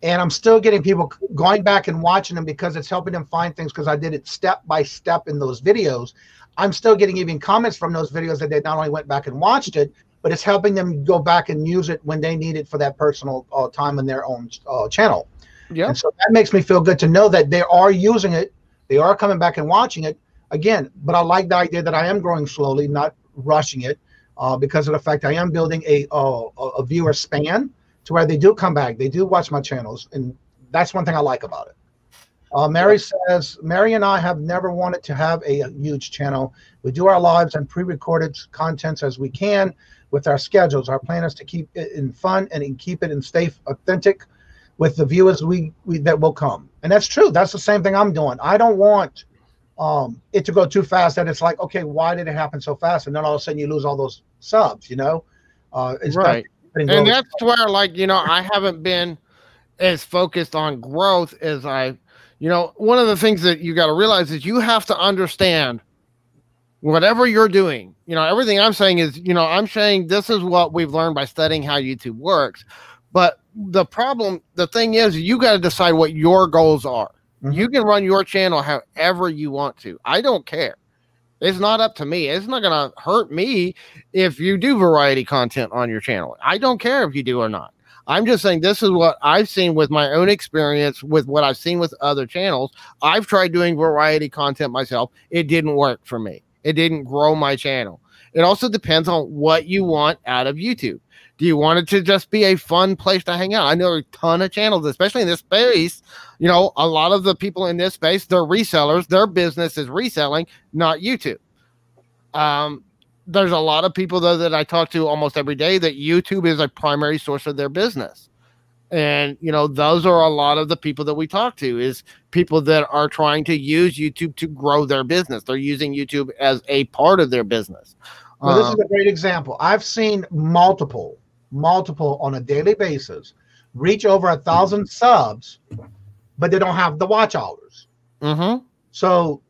and I'm still getting people going back and watching them because it's helping them find things because I did it step by step in those videos. I'm still getting even comments from those videos that they not only went back and watched it, but it's helping them go back and use it when they need it for that personal time in their own channel. Yeah. And so that makes me feel good to know that they are using it. They are coming back and watching it again. But I like the idea that I am growing slowly, not rushing it, because of the fact I am building a viewer span to where they do come back. They do watch my channels. And that's one thing I like about it. Mary says, Mary and I have never wanted to have a huge channel. We do our lives and pre-recorded contents as we can with our schedules. Our plan is to keep it in fun and keep it and stay authentic with the viewers that will come. And that's true. That's the same thing I'm doing. I don't want it to go too fast that it's like, okay, why did it happen so fast? And then all of a sudden you lose all those subs, It's right. And that's where, I haven't been as focused on growth as one of the things that you got to realize is you have to understand whatever you're doing. Everything I'm saying is, I'm saying this is what we've learned by studying how YouTube works. But the thing is, you got to decide what your goals are. You can run your channel however you want to. I don't care. It's not up to me. It's not going to hurt me if you do variety content on your channel. I don't care if you do or not. I'm just saying this is what I've seen with my own experience, with what I've seen with other channels. I've tried doing variety content myself. It didn't work for me. It didn't grow my channel. It also depends on what you want out of YouTube. Do you want it to just be a fun place to hang out? I know a ton of channels, especially in this space. You know, a lot of the people in this space, they're resellers. Their business is reselling, not YouTube. There's a lot of people, though, that I talk to almost every day that YouTube is a primary source of their business. And, you know, those are a lot of the people that we talk to, is people that are trying to use YouTube to grow their business. They're using YouTube as a part of their business. Well, this is a great example. I've seen multiple on a daily basis reach over 1,000 subs, but they don't have the watch hours. Mm-hmm. So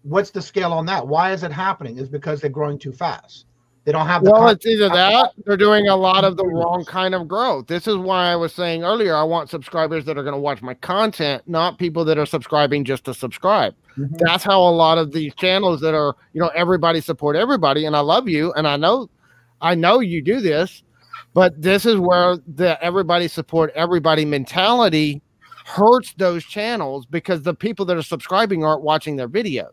what's the scale on that? Why is it happening? It's because they're growing too fast. They don't have the it's either that, they're doing a lot of the wrong kind of growth. This is why I was saying earlier, I want subscribers that are going to watch my content, not people that are subscribing just to subscribe. Mm-hmm. That's how a lot of these channels that are, you know, everybody support everybody, and I love you, and I know you do this, but this is where the everybody support everybody mentality hurts those channels, because the people that are subscribing aren't watching their videos.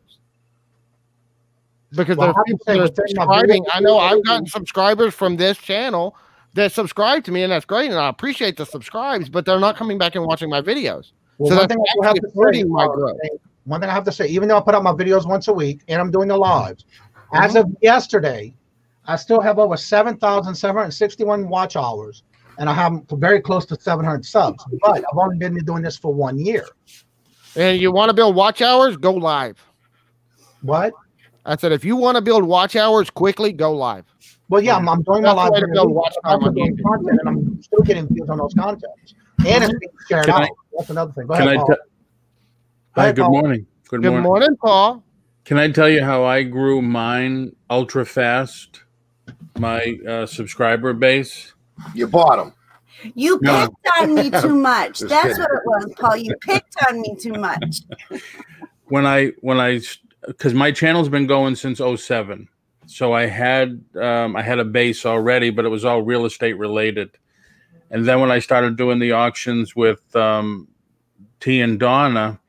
Because there's people that are subscribing. I know I've gotten subscribers from this channel that subscribe to me, and that's great, and I appreciate the subscribes, but they're not coming back and watching my videos. Well, so one that's thing I have to say, my growth. One thing I have to say, even though I put out my videos once a week and I'm doing the lives, as of yesterday, I still have over 7,761 watch hours, and I have very close to 700 subs. But I've only been doing this for 1 year. And you want to build watch hours? Go live. What? I said, if you want to build watch hours quickly, go live. Well, yeah, I'm doing my live. Watch time on YouTube. Content, and I'm still getting views on those contents, and it's being shared out. That's another thing. Go ahead, Paul. Hi, good morning. Good morning, Paul. Can I tell you how I grew mine ultra fast, my subscriber base? You bought them. You picked on me too much. That's what it was, Paul. You picked on me too much. Because my channel's been going since 2007, so I had a base already, but it was all real estate related. And then when I started doing the auctions with T and Donna,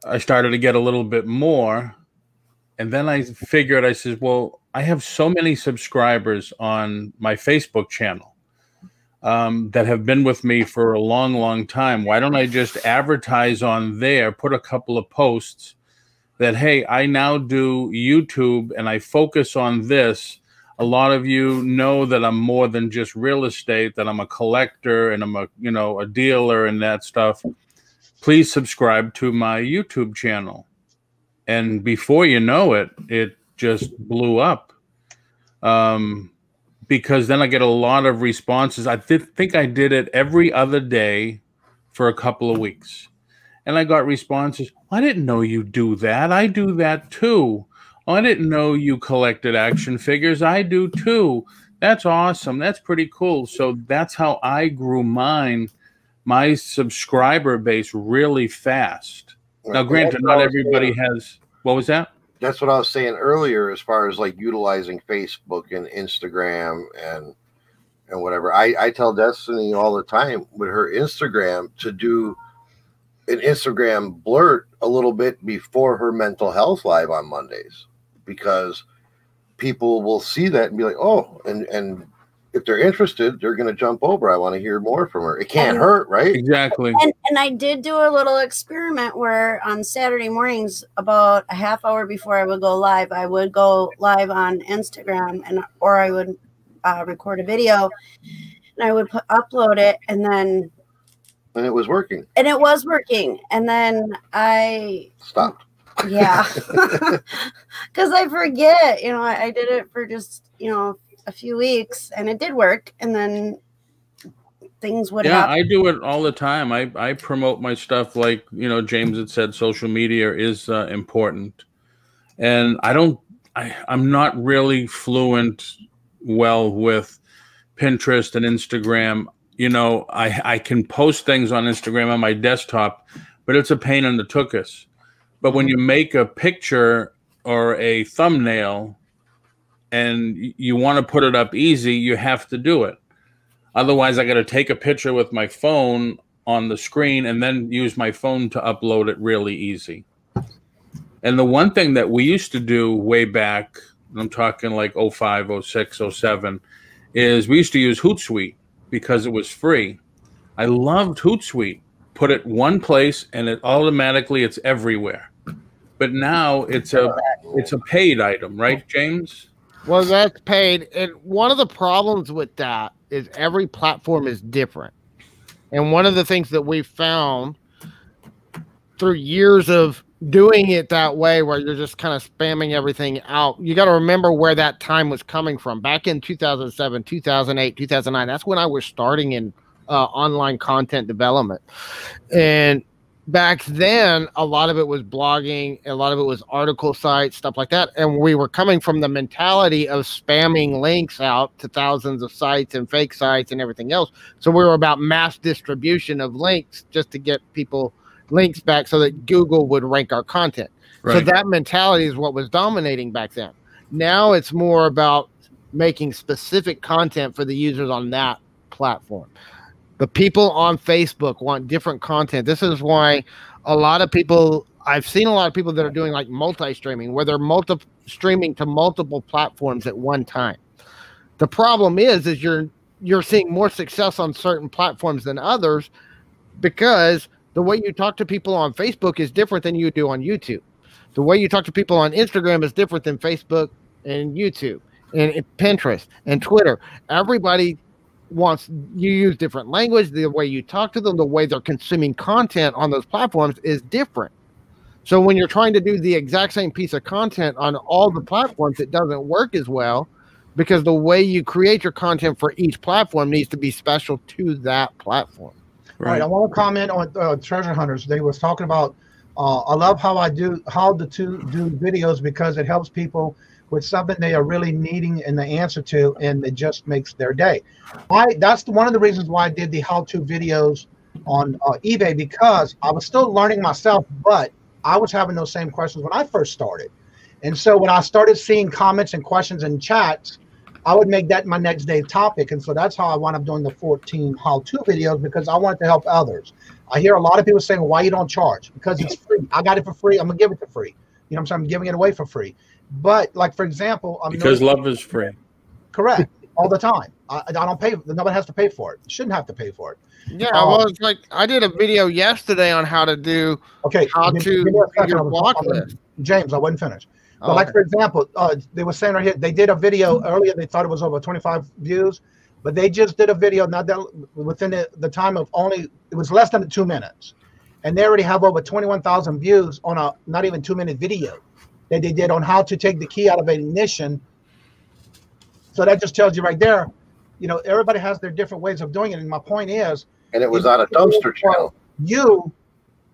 I started to get a little bit more. And then I figured, I said, well, I have so many subscribers on my Facebook channel that have been with me for a long, long time. Why don't I just advertise on there, put a couple of posts that, hey, I now do YouTube and I focus on this. A lot of you know that I'm more than just real estate, that I'm a collector and I'm a dealer and that stuff. Please subscribe to my YouTube channel. And before you know it, it just blew up. Because then I get a lot of responses. I think I did it every other day for a couple of weeks. And I got responses. I didn't know you do that. I do that too. Oh, I didn't know you collected action figures. I do too. That's awesome. That's pretty cool. So that's how I grew my subscriber base really fast. Now, granted, not everybody has. What was that? That's what I was saying earlier, as far as like utilizing Facebook and Instagram and whatever. I tell Destiny all the time with her Instagram to do an Instagram blurt a little bit before her mental health live on Mondays, because people will see that and be like, oh, and if they're interested, they're going to jump over. I want to hear more from her. It can't hurt, right? Exactly. And I did do a little experiment where on Saturday mornings, about a half hour before I would go live, I would go live on Instagram, or I would record a video, and I would upload it, and it was working. And it was working. And then I stopped. Yeah. Because I forget, I did it for just, a few weeks, and it did work. And then things would happen. I do it all the time. I promote my stuff like, James had said, social media is important. And I'm not really fluent well with Pinterest and Instagram. I can post things on Instagram on my desktop, but it's a pain in the tuchus. But when you make a picture or a thumbnail and you want to put it up easy, you have to do it. Otherwise, I got to take a picture with my phone on the screen and then use my phone to upload it really easy. And the one thing that we used to do way back, I'm talking like 05, 06, 07, is we used to use Hootsuite because it was free. I loved Hootsuite. Put it one place and it automatically, it's everywhere. But now it's a paid item, right, James? Well, that's paid. And one of the problems with that is every platform is different. And one of the things that we found through years of doing it that way, where you're just kind of spamming everything out, you got to remember where that time was coming from. Back in 2007, 2008, 2009, that's when I was starting in online content development. And back then, a lot of it was blogging, a lot of it was article sites, stuff like that. And we were coming from the mentality of spamming links out to thousands of sites and fake sites and everything else. So we were about mass distribution of links just to get people links back so that Google would rank our content. Right. So that mentality is what was dominating back then. Now it's more about making specific content for the users on that platform. The people on Facebook want different content. This is why a lot of people, I've seen a lot of people that are doing like multi-streaming, where they're streaming to multiple platforms at one time. The problem is you're seeing more success on certain platforms than others, because the way you talk to people on Facebook is different than you do on YouTube. The way you talk to people on Instagram is different than Facebook and YouTube and Pinterest and Twitter. Everybody wants, you use different language. The way you talk to them, the way they're consuming content on those platforms is different. So when you're trying to do the exact same piece of content on all the platforms, it doesn't work as well, because the way you create your content for each platform needs to be special to that platform. Right. I want to comment on Treasure Hunters. They was talking about, I love how to do videos, because it helps people with something they are really needing and the answer to, and it just makes their day. That's one of the reasons why I did the how-to videos on eBay, because I was still learning myself, but I was having those same questions when I first started. And so when I started seeing comments and questions in chats, I would make that my next day topic. And so that's how I wound up doing the 14 how-to videos, because I wanted to help others. I hear a lot of people saying, why you don't charge? Because it's free. I got it for free. I'm going to give it for free. You know what I'm saying? I'm giving it away for free. But like, for example, because love is free. Correct. All the time. I don't pay. Nobody has to pay for it. Shouldn't have to pay for it. Yeah. Well, it's like I did a video yesterday on how to do how to your block list. James, I wasn't finished. But like, for example, they were saying right here, they did a video earlier. They thought it was over 25 views, but they just did a video not that within the time of only, it was less than 2 minutes. And they already have over 21,000 views on a not even 2-minute video that they did on how to take the key out of an ignition. So that just tells you right there, you know, everybody has their different ways of doing it. And my point is, and it was on a dumpster channel.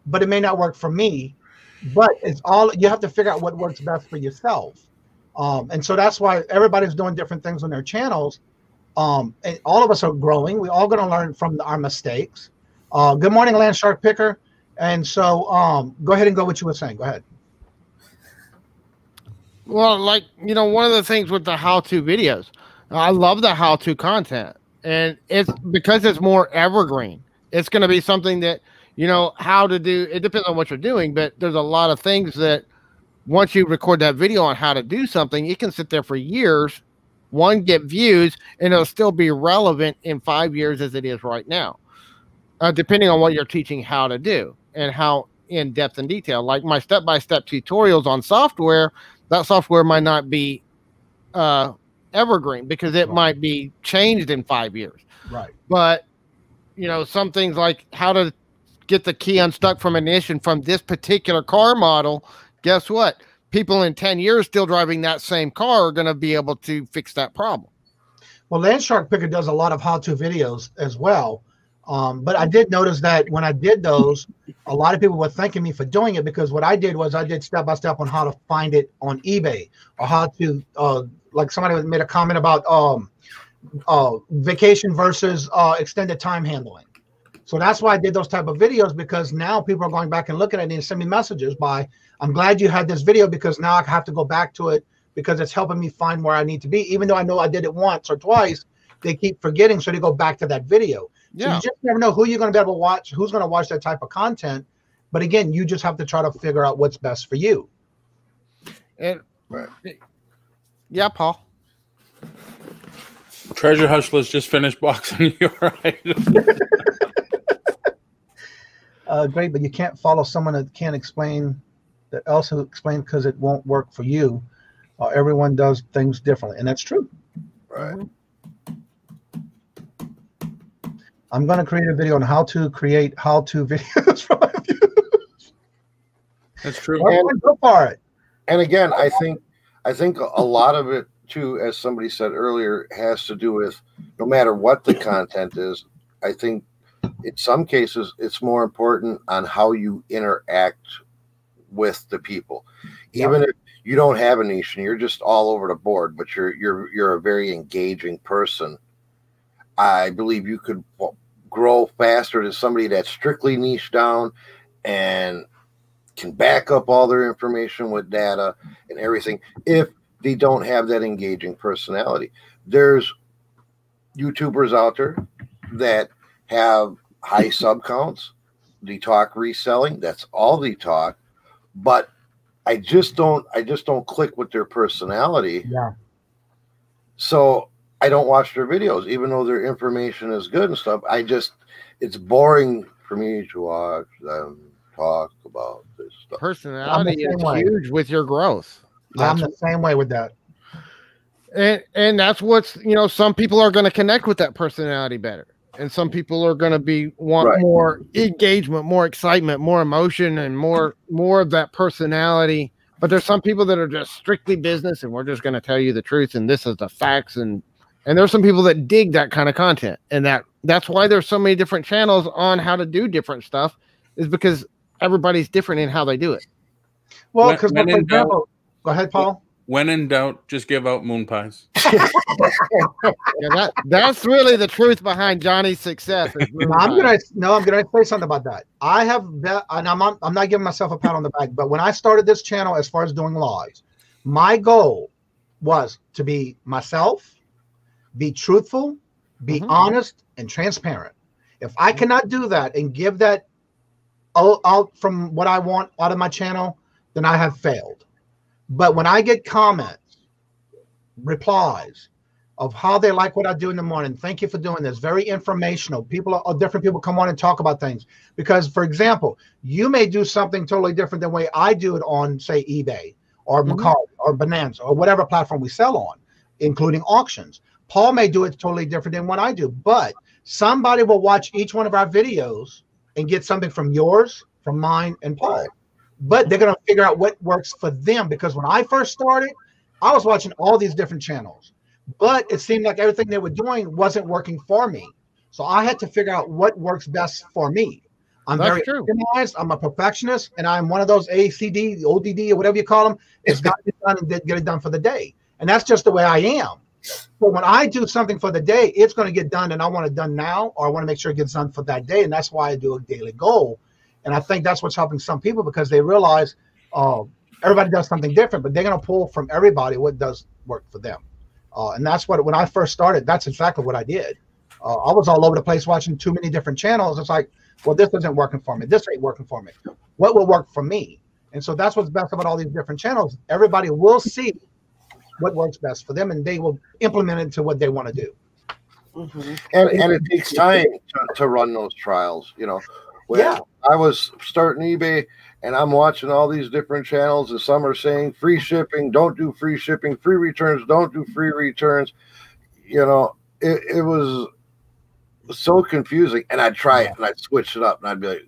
But it may not work for me. But it's all, you have to figure out what works best for yourself. And so that's why everybody's doing different things on their channels. And all of us are growing. We're all going to learn from our mistakes. Good morning, Land Shark Picker. And so go ahead and go what you were saying. Go ahead. Well, like, you know, one of the things with the how-to videos, I love the how-to content. And it's because it's more evergreen. It's going to be something that, you know, how to do, it depends on what you're doing, but there's a lot of things that once you record that video on how to do something, it can sit there for years, get views, and it'll still be relevant in 5 years as it is right now, depending on what you're teaching how to do and how in depth and detail. Like my step-by-step tutorials on software, that software might not be evergreen, because it might be changed in 5 years. Right. But, you know, some things like how to get the key unstuck from ignition from this particular car model, guess what? People in 10 years still driving that same car are going to be able to fix that problem. Well, Land Shark Picker does a lot of how-to videos as well. But I did notice that when I did those, a lot of people were thanking me for doing it, because what I did was I did step-by-step on how to find it on eBay, or how to, like somebody made a comment about vacation versus extended time handling. So that's why I did those type of videos, because now people are going back and looking at it and send me messages by, I'm glad you had this video because now I have to go back to it because it's helping me find where I need to be. Even though I know I did it once or twice, they keep forgetting. So they go back to that video. Yeah. So you just never know who you're going to be able to watch, who's going to watch that type of content. But again, you just have to try to figure out what's best for you. And yeah, Paul. Treasure Hustlers just finished boxing your item. Great, but you can't follow someone that can't explain, that also explain because it won't work for you. Everyone does things differently, and that's true. Right. I'm going to create a video on how to create how-to videos for my viewers. That's true. Go for it. And again, I think a lot of it too, as somebody said earlier, has to do with no matter what the content is. I think in some cases it's more important on how you interact with the people. Even if you don't have a niche and you're just all over the board, but you're a very engaging person, I believe you could grow faster than somebody that's strictly niche down and can back up all their information with data and everything if they don't have that engaging personality. There's YouTubers out there that have high sub counts. They talk reselling. That's all they talk. But I just don't click with their personality. Yeah. So I don't watch their videos, even though their information is good and stuff. It's boring for me to watch them talk about this stuff. Personality is huge with your growth. I'm the same way with that. And that's what's, some people are going to connect with that personality better. And some people are going to want more engagement, more excitement, more emotion, and more of that personality. But there's some people that are just strictly business, and we're just going to tell you the truth, and this is the facts. And there's some people that dig that kind of content, and that's why there's so many different channels on how to do different stuff, is because everybody's different in how they do it. Well, because for example, go ahead, Paul. When in doubt, just give out moon pies. Yeah, that's really the truth behind Johnny's success. I'm gonna say something about that. I have, and I'm not giving myself a pat on the back, but when I started this channel, as far as doing lives, my goal was to be myself, be truthful, be honest, and transparent. If I cannot do that and give that out from what I want out of my channel, then I have failed. But when I get comments, replies of how they like what I do in the morning, thank you for doing this, very informational. Different people come on and talk about things. Because, for example, you may do something totally different than the way I do it on, say, eBay or Macaw or Bonanza or whatever platform we sell on, including auctions. Paul may do it totally different than what I do. But somebody will watch each one of our videos and get something from yours, from mine, and Paul. But they're going to figure out what works for them, because when I first started, I was watching all these different channels, but it seemed like everything they were doing wasn't working for me. So I had to figure out what works best for me. I'm very organized. I'm a perfectionist, and I'm one of those ACD, ODD, or whatever you call them. It's got to be done and get it done for the day. And that's just the way I am. But when I do something for the day, it's going to get done, and I want it done now, or I want to make sure it gets done for that day. And that's why I do a daily goal. And I think that's what's helping some people, because they realize everybody does something different, but they're going to pull from everybody what does work for them. And that's what, when I first started, that's exactly what I did. I was all over the place watching too many different channels. It's like, well, this isn't working for me. This ain't working for me. What will work for me? And so that's what's best about all these different channels. Everybody will see what works best for them, and they will implement it into what they want to do. And it takes time to run those trials, When I was starting eBay and I'm watching all these different channels, and some are saying free shipping, don't do free shipping, free returns, don't do free returns. It was so confusing. And I'd try it and I'd switch it up, and I'd be like,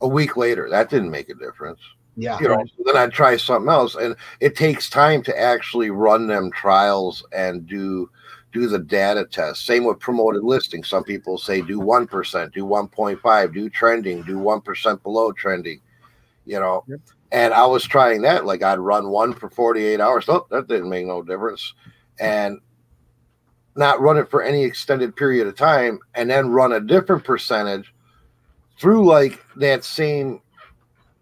a week later, that didn't make a difference. Yeah. So then I'd try something else. And it takes time to actually run them trials and do the data test. Same with promoted listings. Some people say do 1%, do 1.5, do trending, do 1% below trending, And I was trying that. Like, I'd run one for 48 hours. Oh, that didn't make no difference. And not run it for any extended period of time, and then run a different percentage through like that same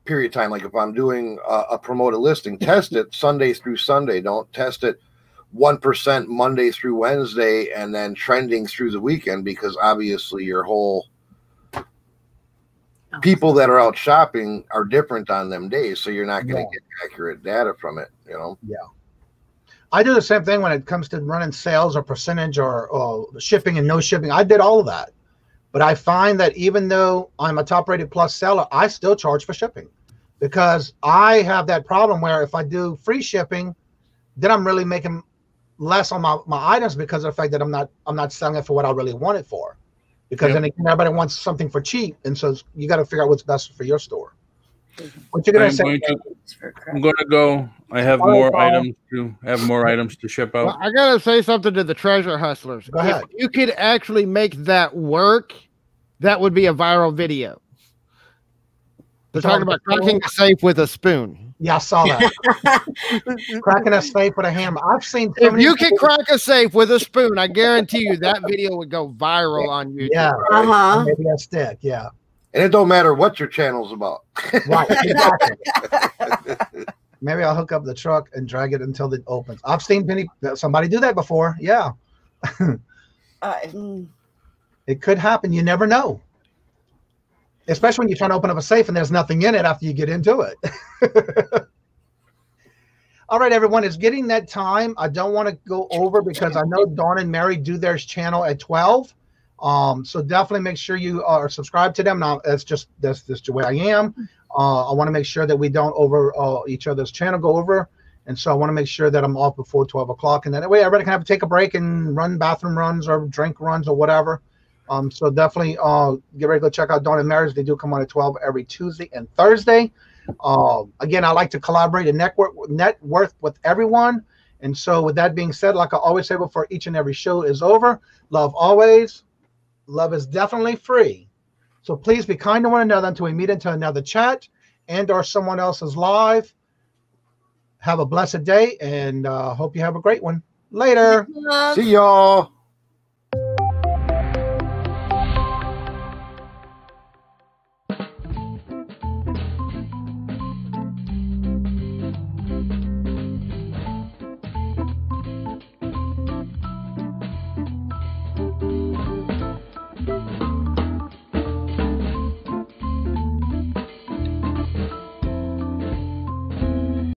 period of time. Like if I'm doing a promoted listing, test it Sunday through Sunday. Don't test it 1% Monday through Wednesday and then trending through the weekend, because obviously your whole people that are out shopping are different on them days. So you're not going to get accurate data from it, you know? Yeah. I do the same thing when it comes to running sales or percentage or shipping and no shipping. I did all of that. But I find that even though I'm a top rated plus seller, I still charge for shipping, because I have that problem where if I do free shipping, then I'm really making less on my items because of the fact that I'm not selling it for what I really want it for. Because then again, everybody wants something for cheap, and so you got to figure out what's best for your store. What you're gonna say? I'm going to go. I have more items to ship out. Well, I gotta say something to the treasure hustlers. Go ahead. If you could actually make that work, that would be a viral video. They're talking about cracking a safe with a spoon. Yeah, I saw that. Cracking a safe with a hammer. I've seen. If you can crack a safe with a spoon, I guarantee you that video would go viral on YouTube. Yeah, maybe a stick. Yeah, and it don't matter what your channel's about. Right, exactly. Maybe I'll hook up the truck and drag it until it opens. I've seen somebody do that before. Yeah, it could happen. You never know. Especially when you're trying to open up a safe and there's nothing in it after you get into it. All right, everyone, it's getting that time. I don't want to go over because I know Dawn and Mary do their channel at 12. So definitely make sure you are subscribed to them. Now, that's just the way I am. I want to make sure that we don't over each other's channel go over. And so I want to make sure that I'm off before 12 o'clock. And that way everybody can have to take a break and run bathroom runs or drink runs or whatever. So definitely get ready to go check out Dawn and Mary's. They do come on at 12 every Tuesday and Thursday. Again, I like to collaborate and network with everyone. And so with that being said, like I always say before each and every show is over, love always. Love is definitely free. So please be kind to one another until we meet into another chat and or someone else's live. Have a blessed day and hope you have a great one. Later. See y'all.